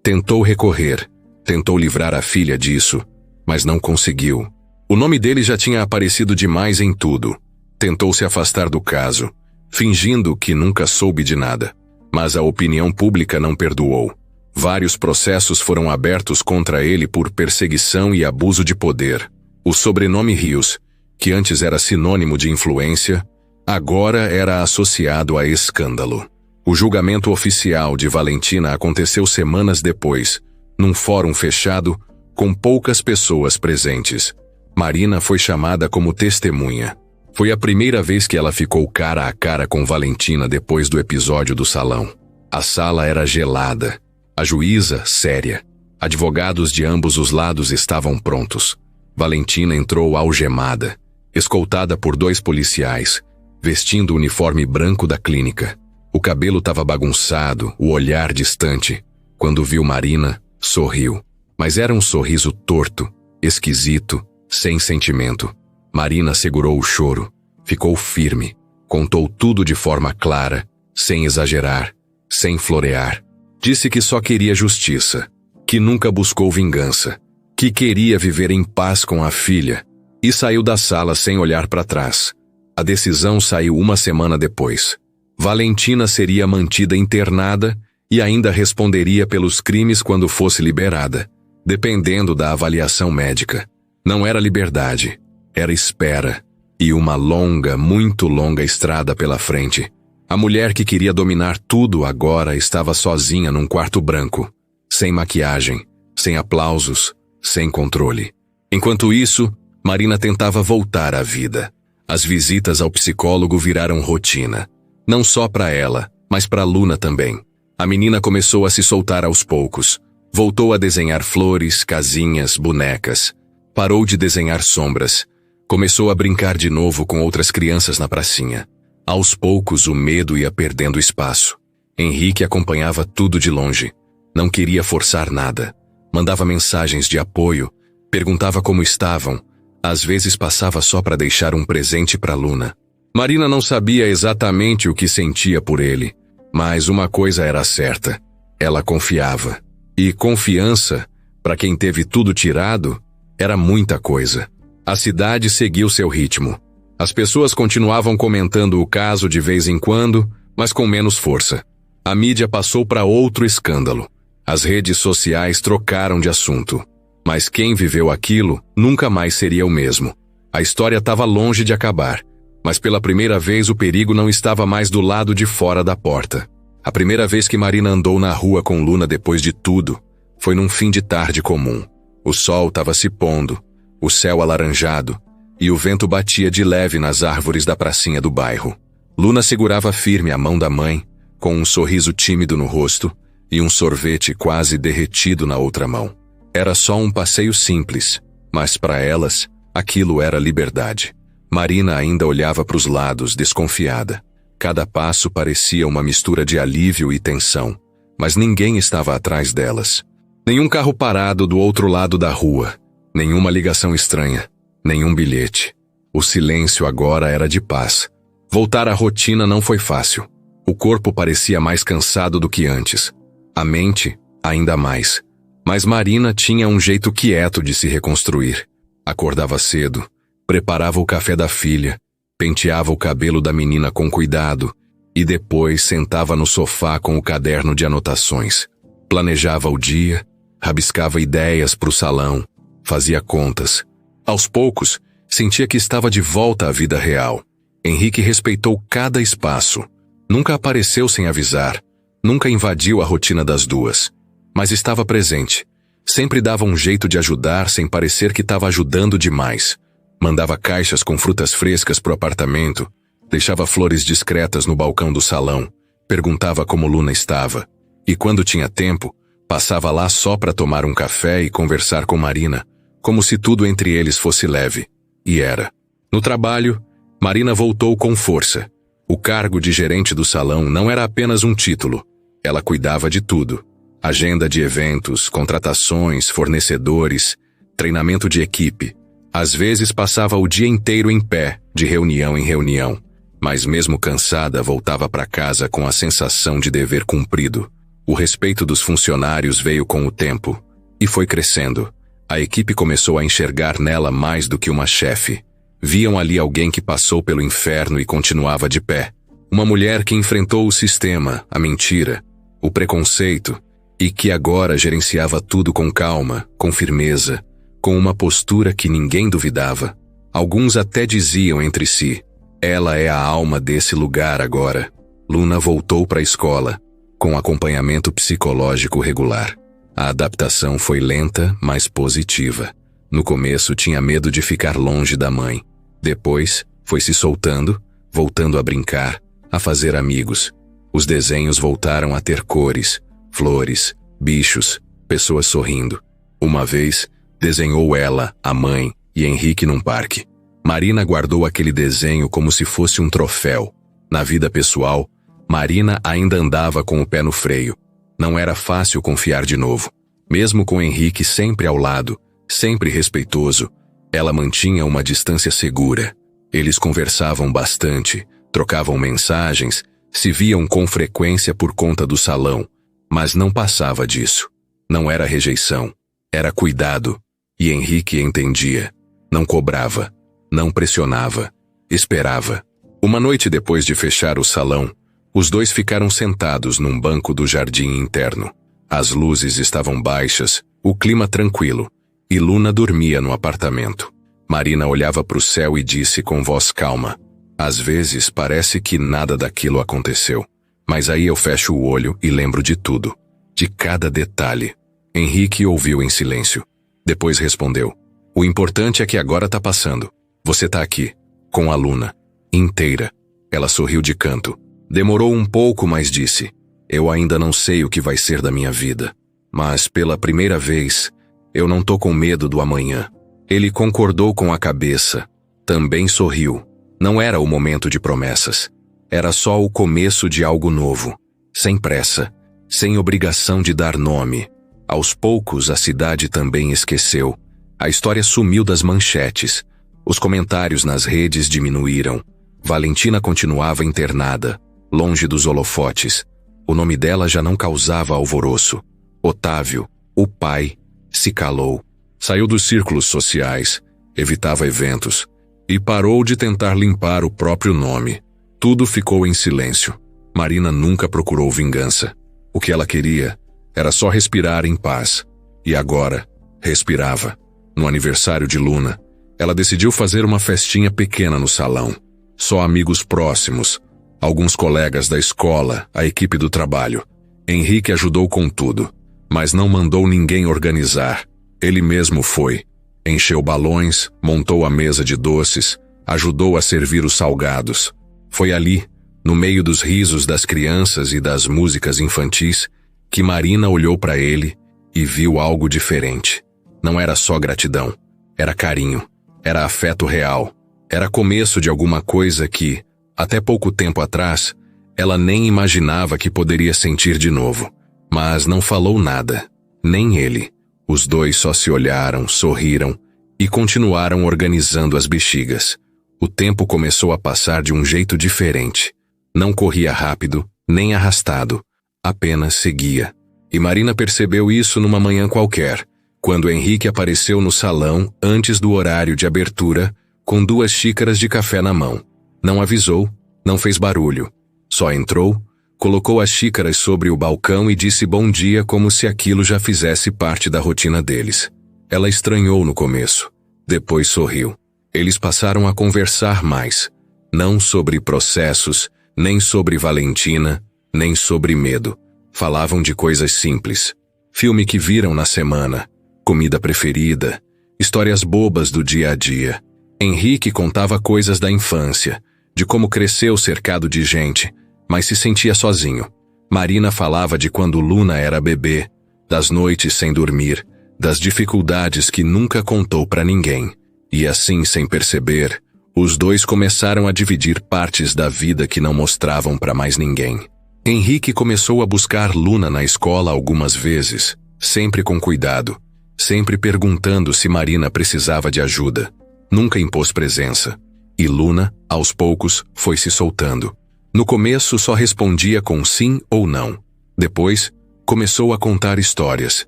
tentou recorrer, tentou livrar a filha disso, mas não conseguiu. O nome dele já tinha aparecido demais em tudo. Tentou se afastar do caso, fingindo que nunca soube de nada. Mas a opinião pública não perdoou. Vários processos foram abertos contra ele por perseguição e abuso de poder. O sobrenome Rios, que antes era sinônimo de influência, agora era associado a escândalo. O julgamento oficial de Valentina aconteceu semanas depois, num fórum fechado, com poucas pessoas presentes. Marina foi chamada como testemunha. Foi a primeira vez que ela ficou cara a cara com Valentina depois do episódio do salão. A sala era gelada. A juíza, séria. Advogados de ambos os lados estavam prontos. Valentina entrou algemada, escoltada por 2 policiais, vestindo o uniforme branco da clínica. O cabelo estava bagunçado, o olhar distante. Quando viu Marina, sorriu. Mas era um sorriso torto, esquisito, sem sentimento. Marina segurou o choro, ficou firme, contou tudo de forma clara, sem exagerar, sem florear. Disse que só queria justiça, que nunca buscou vingança, que queria viver em paz com a filha, e saiu da sala sem olhar para trás. A decisão saiu 1 semana depois. Valentina seria mantida internada e ainda responderia pelos crimes quando fosse liberada, dependendo da avaliação médica. Não era liberdade, era espera, e uma longa, muito longa estrada pela frente. A mulher que queria dominar tudo agora estava sozinha num quarto branco, sem maquiagem, sem aplausos, sem controle. Enquanto isso, Marina tentava voltar à vida. As visitas ao psicólogo viraram rotina. Não só para ela, mas para Luna também. A menina começou a se soltar aos poucos. Voltou a desenhar flores, casinhas, bonecas. Parou de desenhar sombras. Começou a brincar de novo com outras crianças na pracinha. Aos poucos, o medo ia perdendo espaço. Henrique acompanhava tudo de longe. Não queria forçar nada. Mandava mensagens de apoio, perguntava como estavam. Às vezes passava só para deixar um presente para Luna. Marina não sabia exatamente o que sentia por ele, mas uma coisa era certa. Ela confiava. E confiança, para quem teve tudo tirado, era muita coisa. A cidade seguiu seu ritmo. As pessoas continuavam comentando o caso de vez em quando, mas com menos força. A mídia passou para outro escândalo. As redes sociais trocaram de assunto. Mas quem viveu aquilo nunca mais seria o mesmo. A história estava longe de acabar, mas pela primeira vez o perigo não estava mais do lado de fora da porta. A primeira vez que Marina andou na rua com Luna depois de tudo foi num fim de tarde comum. O sol estava se pondo, o céu alaranjado, e o vento batia de leve nas árvores da pracinha do bairro. Luna segurava firme a mão da mãe, com um sorriso tímido no rosto e um sorvete quase derretido na outra mão. Era só um passeio simples, mas para elas, aquilo era liberdade. Marina ainda olhava para os lados, desconfiada. Cada passo parecia uma mistura de alívio e tensão, mas ninguém estava atrás delas. Nenhum carro parado do outro lado da rua, nenhuma ligação estranha, nenhum bilhete. O silêncio agora era de paz. Voltar à rotina não foi fácil. O corpo parecia mais cansado do que antes. A mente, ainda mais. Mas Marina tinha um jeito quieto de se reconstruir. Acordava cedo, preparava o café da filha, penteava o cabelo da menina com cuidado e depois sentava no sofá com o caderno de anotações. Planejava o dia, rabiscava ideias para o salão, fazia contas. Aos poucos, sentia que estava de volta à vida real. Henrique respeitou cada espaço. Nunca apareceu sem avisar. Nunca invadiu a rotina das duas. Mas estava presente. Sempre dava um jeito de ajudar sem parecer que estava ajudando demais. Mandava caixas com frutas frescas pro apartamento. Deixava flores discretas no balcão do salão. Perguntava como Luna estava. E quando tinha tempo, passava lá só para tomar um café e conversar com Marina, como se tudo entre eles fosse leve. E era. No trabalho, Marina voltou com força. O cargo de gerente do salão não era apenas um título. Ela cuidava de tudo. Agenda de eventos, contratações, fornecedores, treinamento de equipe. Às vezes passava o dia inteiro em pé, de reunião em reunião. Mas mesmo cansada, voltava para casa com a sensação de dever cumprido. O respeito dos funcionários veio com o tempo e foi crescendo. A equipe começou a enxergar nela mais do que uma chefe. Viam ali alguém que passou pelo inferno e continuava de pé. Uma mulher que enfrentou o sistema, a mentira, o preconceito, e que agora gerenciava tudo com calma, com firmeza, com uma postura que ninguém duvidava. Alguns até diziam entre si, ela é a alma desse lugar agora. Luna voltou para a escola, com acompanhamento psicológico regular. A adaptação foi lenta, mas positiva. No começo tinha medo de ficar longe da mãe. Depois, foi se soltando, voltando a brincar, a fazer amigos. Os desenhos voltaram a ter cores, flores, bichos, pessoas sorrindo. Uma vez, desenhou ela, a mãe e Henrique num parque. Marina guardou aquele desenho como se fosse um troféu. Na vida pessoal, Marina ainda andava com o pé no freio. Não era fácil confiar de novo. Mesmo com Henrique sempre ao lado, sempre respeitoso, ela mantinha uma distância segura. Eles conversavam bastante, trocavam mensagens, se viam com frequência por conta do salão, mas não passava disso. Não era rejeição, era cuidado, e Henrique entendia. Não cobrava, não pressionava, esperava. Uma noite depois de fechar o salão, os dois ficaram sentados num banco do jardim interno. As luzes estavam baixas, o clima tranquilo, e Luna dormia no apartamento. Marina olhava para o céu e disse com voz calma, às vezes parece que nada daquilo aconteceu, mas aí eu fecho o olho e lembro de tudo, de cada detalhe. Henrique ouviu em silêncio. Depois respondeu, o importante é que agora tá passando. Você tá aqui. com a Luna. Inteira. Ela sorriu de canto. Demorou um pouco, mas disse: eu ainda não sei o que vai ser da minha vida. Mas, pela primeira vez, eu não tô com medo do amanhã. Ele concordou com a cabeça. Também sorriu. Não era o momento de promessas. Era só o começo de algo novo. Sem pressa. Sem obrigação de dar nome. Aos poucos, a cidade também esqueceu. A história sumiu das manchetes. Os comentários nas redes diminuíram. Valentina continuava internada, longe dos holofotes. O nome dela já não causava alvoroço. Otávio, o pai, se calou. Saiu dos círculos sociais, evitava eventos e parou de tentar limpar o próprio nome. Tudo ficou em silêncio. Marina nunca procurou vingança. O que ela queria era só respirar em paz. E agora, respirava. No aniversário de Luna, ela decidiu fazer uma festinha pequena no salão. Só amigos próximos, alguns colegas da escola, a equipe do trabalho. Henrique ajudou com tudo, mas não mandou ninguém organizar. Ele mesmo foi. Encheu balões, montou a mesa de doces, ajudou a servir os salgados. Foi ali, no meio dos risos das crianças e das músicas infantis, que Marina olhou para ele e viu algo diferente. Não era só gratidão, era carinho, era afeto real, era começo de alguma coisa que, até pouco tempo atrás, ela nem imaginava que poderia sentir de novo. Mas não falou nada, nem ele. Os dois só se olharam, sorriram e continuaram organizando as bexigas. O tempo começou a passar de um jeito diferente. Não corria rápido, nem arrastado, apenas seguia. E Marina percebeu isso numa manhã qualquer, quando Henrique apareceu no salão antes do horário de abertura, com 2 xícaras de café na mão. Não avisou, não fez barulho. Só entrou, colocou as xícaras sobre o balcão e disse bom dia como se aquilo já fizesse parte da rotina deles. Ela estranhou no começo, depois sorriu. Eles passaram a conversar mais, não sobre processos, nem sobre Valentina, nem sobre medo. Falavam de coisas simples. Filme que viram na semana, comida preferida, histórias bobas do dia a dia. Henrique contava coisas da infância, de como cresceu cercado de gente, mas se sentia sozinho. Marina falava de quando Luna era bebê, das noites sem dormir, das dificuldades que nunca contou para ninguém. E assim, sem perceber, os dois começaram a dividir partes da vida que não mostravam para mais ninguém. Henrique começou a buscar Luna na escola algumas vezes, sempre com cuidado, sempre perguntando se Marina precisava de ajuda. Nunca impôs presença. E Luna, aos poucos, foi se soltando. No começo só respondia com sim ou não. Depois, começou a contar histórias.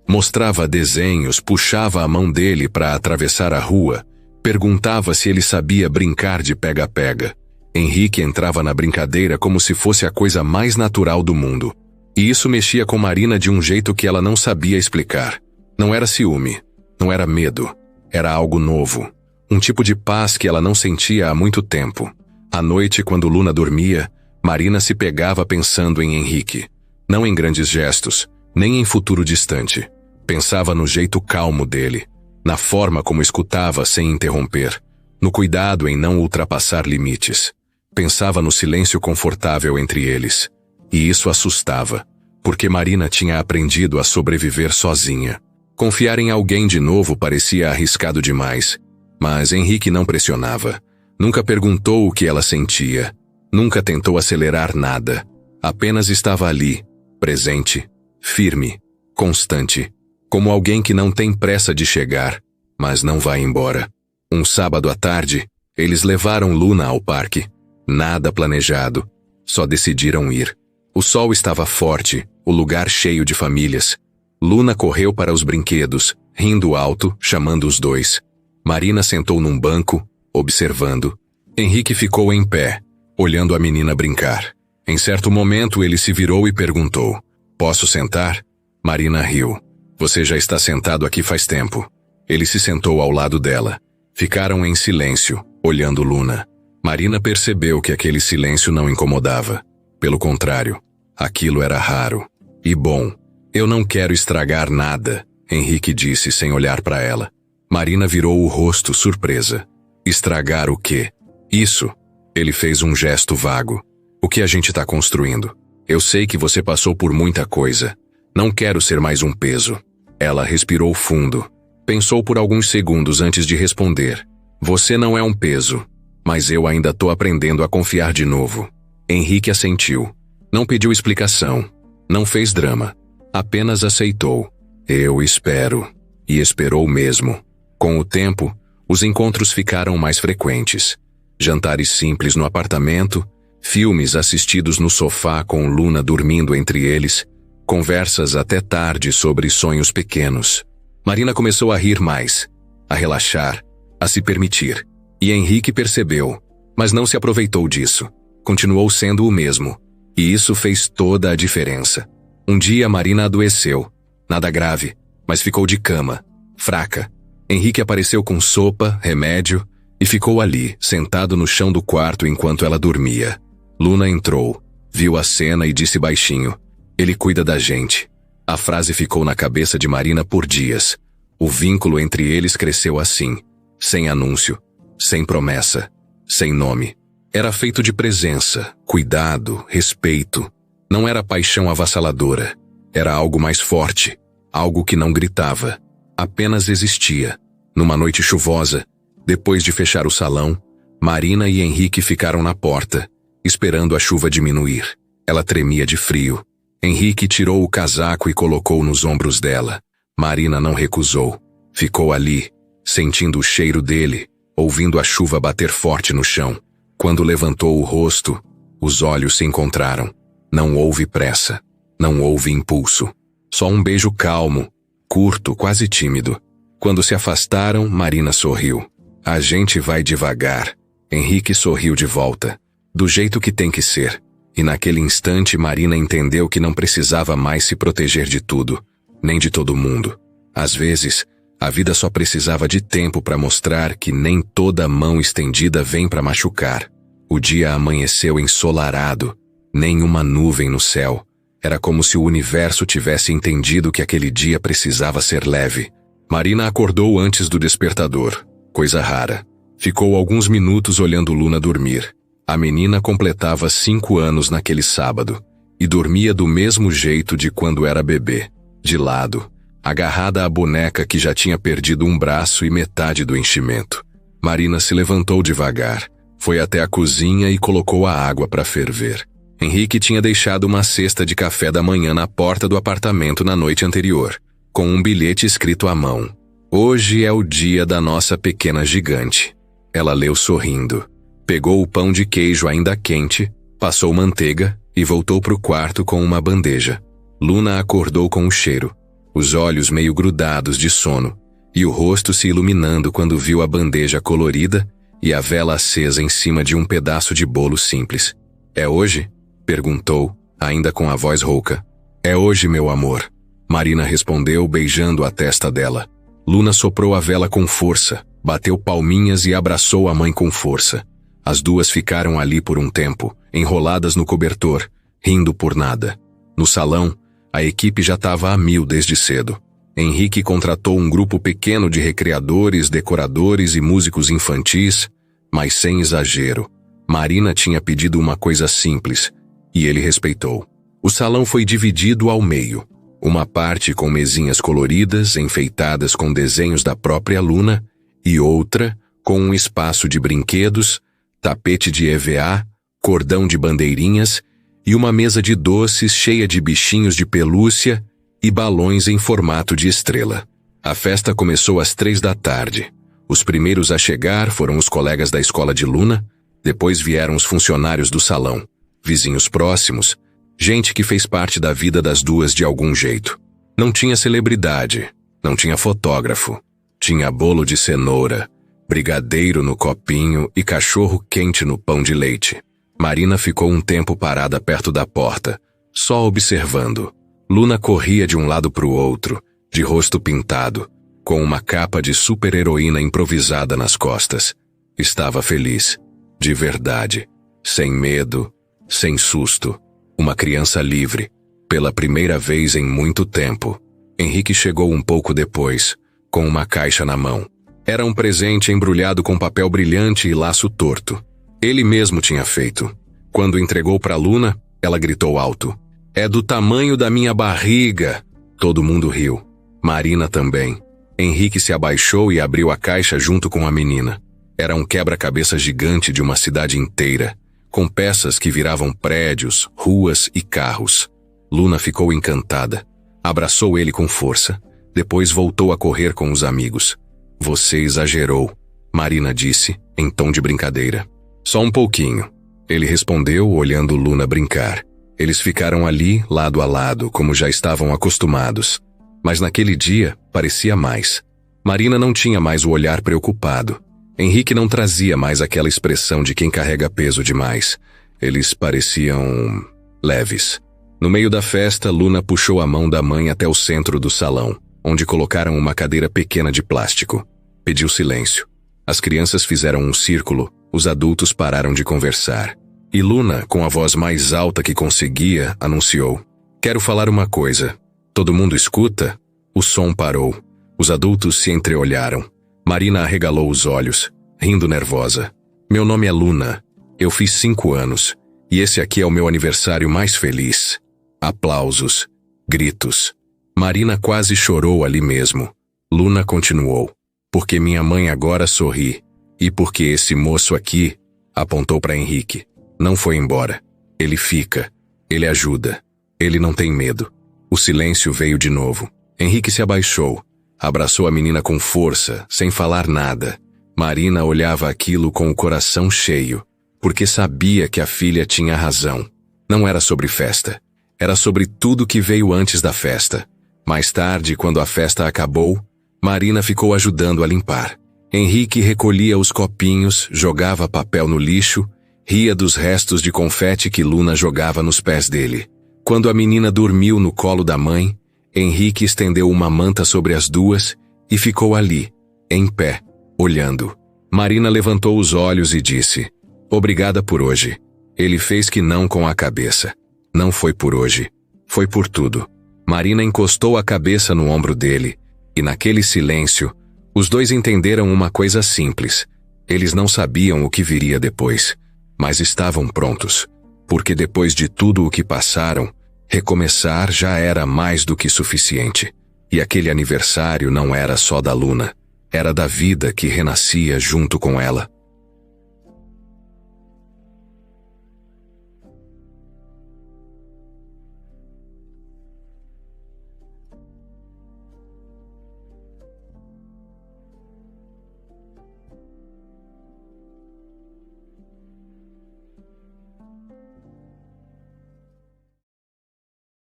Mostrava desenhos, puxava a mão dele para atravessar a rua, perguntava se ele sabia brincar de pega-pega. Henrique entrava na brincadeira como se fosse a coisa mais natural do mundo. E isso mexia com Marina de um jeito que ela não sabia explicar. Não era ciúme, não era medo, era algo novo. Um tipo de paz que ela não sentia há muito tempo. À noite, quando Luna dormia, Marina se pegava pensando em Henrique. Não em grandes gestos, nem em futuro distante. Pensava no jeito calmo dele, na forma como escutava sem interromper, no cuidado em não ultrapassar limites. Pensava no silêncio confortável entre eles. E isso assustava, porque Marina tinha aprendido a sobreviver sozinha. Confiar em alguém de novo parecia arriscado demais. Mas Henrique não pressionava. Nunca perguntou o que ela sentia. Nunca tentou acelerar nada. Apenas estava ali, presente, firme, constante, como alguém que não tem pressa de chegar, mas não vai embora. Um sábado à tarde, eles levaram Luna ao parque. Nada planejado. Só decidiram ir. O sol estava forte, o lugar cheio de famílias. Luna correu para os brinquedos, rindo alto, chamando os dois. Marina sentou num banco, observando. Henrique ficou em pé, olhando a menina brincar. Em certo momento ele se virou e perguntou: "Posso sentar?" Marina riu. "Você já está sentado aqui faz tempo." Ele se sentou ao lado dela. Ficaram em silêncio, olhando Luna. Marina percebeu que aquele silêncio não incomodava. Pelo contrário, aquilo era raro. E bom. "Eu não quero estragar nada", Henrique disse sem olhar para ela. Marina virou o rosto, surpresa. Estragar o quê? Isso. Ele fez um gesto vago. O que a gente tá construindo? Eu sei que você passou por muita coisa. Não quero ser mais um peso. Ela respirou fundo. Pensou por alguns segundos antes de responder. Você não é um peso. Mas eu ainda tô aprendendo a confiar de novo. Henrique assentiu. Não pediu explicação. Não fez drama. Apenas aceitou. Eu espero. E esperou mesmo. Com o tempo, os encontros ficaram mais frequentes. Jantares simples no apartamento, filmes assistidos no sofá com Luna dormindo entre eles, conversas até tarde sobre sonhos pequenos. Marina começou a rir mais, a relaxar, a se permitir. E Henrique percebeu, mas não se aproveitou disso. Continuou sendo o mesmo. E isso fez toda a diferença. Um dia Marina adoeceu. Nada grave, mas ficou de cama, fraca. Henrique apareceu com sopa, remédio, e ficou ali, sentado no chão do quarto enquanto ela dormia. Luna entrou, viu a cena e disse baixinho, ele cuida da gente. A frase ficou na cabeça de Marina por dias. O vínculo entre eles cresceu assim, sem anúncio, sem promessa, sem nome. Era feito de presença, cuidado, respeito. Não era paixão avassaladora. Era algo mais forte, algo que não gritava. Apenas existia. Numa noite chuvosa, depois de fechar o salão, Marina e Henrique ficaram na porta, esperando a chuva diminuir. Ela tremia de frio. Henrique tirou o casaco e colocou nos ombros dela. Marina não recusou. Ficou ali, sentindo o cheiro dele, ouvindo a chuva bater forte no chão. Quando levantou o rosto, os olhos se encontraram. Não houve pressa. Não houve impulso. Só um beijo calmo, curto, quase tímido. Quando se afastaram, Marina sorriu. A gente vai devagar. Henrique sorriu de volta. Do jeito que tem que ser. E naquele instante Marina entendeu que não precisava mais se proteger de tudo, nem de todo mundo. Às vezes, a vida só precisava de tempo para mostrar que nem toda mão estendida vem para machucar. O dia amanheceu ensolarado, nenhuma nuvem no céu. Era como se o universo tivesse entendido que aquele dia precisava ser leve. Marina acordou antes do despertador, coisa rara. Ficou alguns minutos olhando Luna dormir. A menina completava 5 anos naquele sábado e dormia do mesmo jeito de quando era bebê, de lado, agarrada à boneca que já tinha perdido um braço e metade do enchimento. Marina se levantou devagar, foi até a cozinha e colocou a água para ferver. Henrique tinha deixado uma cesta de café da manhã na porta do apartamento na noite anterior, com um bilhete escrito à mão. Hoje é o dia da nossa pequena gigante. Ela leu sorrindo. Pegou o pão de queijo ainda quente, passou manteiga e voltou para o quarto com uma bandeja. Luna acordou com o cheiro, os olhos meio grudados de sono, e o rosto se iluminando quando viu a bandeja colorida e a vela acesa em cima de um pedaço de bolo simples. É hoje? Perguntou, ainda com a voz rouca. É hoje, meu amor. Marina respondeu, beijando a testa dela. Luna soprou a vela com força, bateu palminhas e abraçou a mãe com força. As duas ficaram ali por um tempo, enroladas no cobertor, rindo por nada. No salão, a equipe já estava a 1000 desde cedo. Henrique contratou um grupo pequeno de recreadores, decoradores e músicos infantis, mas sem exagero. Marina tinha pedido uma coisa simples, e ele respeitou. O salão foi dividido ao meio. Uma parte com mesinhas coloridas, enfeitadas com desenhos da própria Luna, e outra com um espaço de brinquedos, tapete de EVA, cordão de bandeirinhas e uma mesa de doces cheia de bichinhos de pelúcia e balões em formato de estrela. A festa começou às 3 da tarde. Os primeiros a chegar foram os colegas da escola de Luna, depois vieram os funcionários do salão, vizinhos próximos, gente que fez parte da vida das duas de algum jeito. Não tinha celebridade, não tinha fotógrafo, tinha bolo de cenoura, brigadeiro no copinho e cachorro quente no pão de leite. Marina ficou um tempo parada perto da porta, só observando. Luna corria de um lado para o outro, de rosto pintado, com uma capa de super-heroína improvisada nas costas. Estava feliz, de verdade, sem medo, sem susto. Uma criança livre, pela primeira vez em muito tempo. Henrique chegou um pouco depois, com uma caixa na mão. Era um presente embrulhado com papel brilhante e laço torto. Ele mesmo tinha feito. Quando entregou para Luna, ela gritou alto: "É do tamanho da minha barriga!" Todo mundo riu. Marina também. Henrique se abaixou e abriu a caixa junto com a menina. Era um quebra-cabeça gigante de uma cidade inteira, com peças que viravam prédios, ruas e carros. Luna ficou encantada. Abraçou ele com força. Depois voltou a correr com os amigos. "Você exagerou", Marina disse, em tom de brincadeira. "Só um pouquinho", ele respondeu, olhando Luna brincar. Eles ficaram ali, lado a lado, como já estavam acostumados. Mas naquele dia, parecia mais. Marina não tinha mais o olhar preocupado. Henrique não trazia mais aquela expressão de quem carrega peso demais. Eles pareciam leves. No meio da festa, Luna puxou a mão da mãe até o centro do salão, onde colocaram uma cadeira pequena de plástico. Pediu silêncio. As crianças fizeram um círculo, os adultos pararam de conversar. E Luna, com a voz mais alta que conseguia, anunciou: "Quero falar uma coisa. Todo mundo escuta?" O som parou. Os adultos se entreolharam. Marina arregalou os olhos, rindo nervosa. "Meu nome é Luna. Eu fiz 5 anos. E esse aqui é o meu aniversário mais feliz." Aplausos. Gritos. Marina quase chorou ali mesmo. Luna continuou: "Porque minha mãe agora sorri. E porque esse moço aqui," apontou para Henrique, "não foi embora. Ele fica. Ele ajuda. Ele não tem medo." O silêncio veio de novo. Henrique se abaixou. Abraçou a menina com força, sem falar nada. Marina olhava aquilo com o coração cheio, porque sabia que a filha tinha razão. Não era sobre festa. Era sobre tudo que veio antes da festa. Mais tarde, quando a festa acabou, Marina ficou ajudando a limpar. Henrique recolhia os copinhos, jogava papel no lixo, ria dos restos de confete que Luna jogava nos pés dele. Quando a menina dormiu no colo da mãe, Henrique estendeu uma manta sobre as duas e ficou ali, em pé, olhando. Marina levantou os olhos e disse: "Obrigada por hoje." Ele fez que não com a cabeça. Não foi por hoje. Foi por tudo. Marina encostou a cabeça no ombro dele, e naquele silêncio, os dois entenderam uma coisa simples. Eles não sabiam o que viria depois, mas estavam prontos, porque depois de tudo o que passaram, recomeçar já era mais do que suficiente. E aquele aniversário não era só da Luna, era da vida que renascia junto com ela.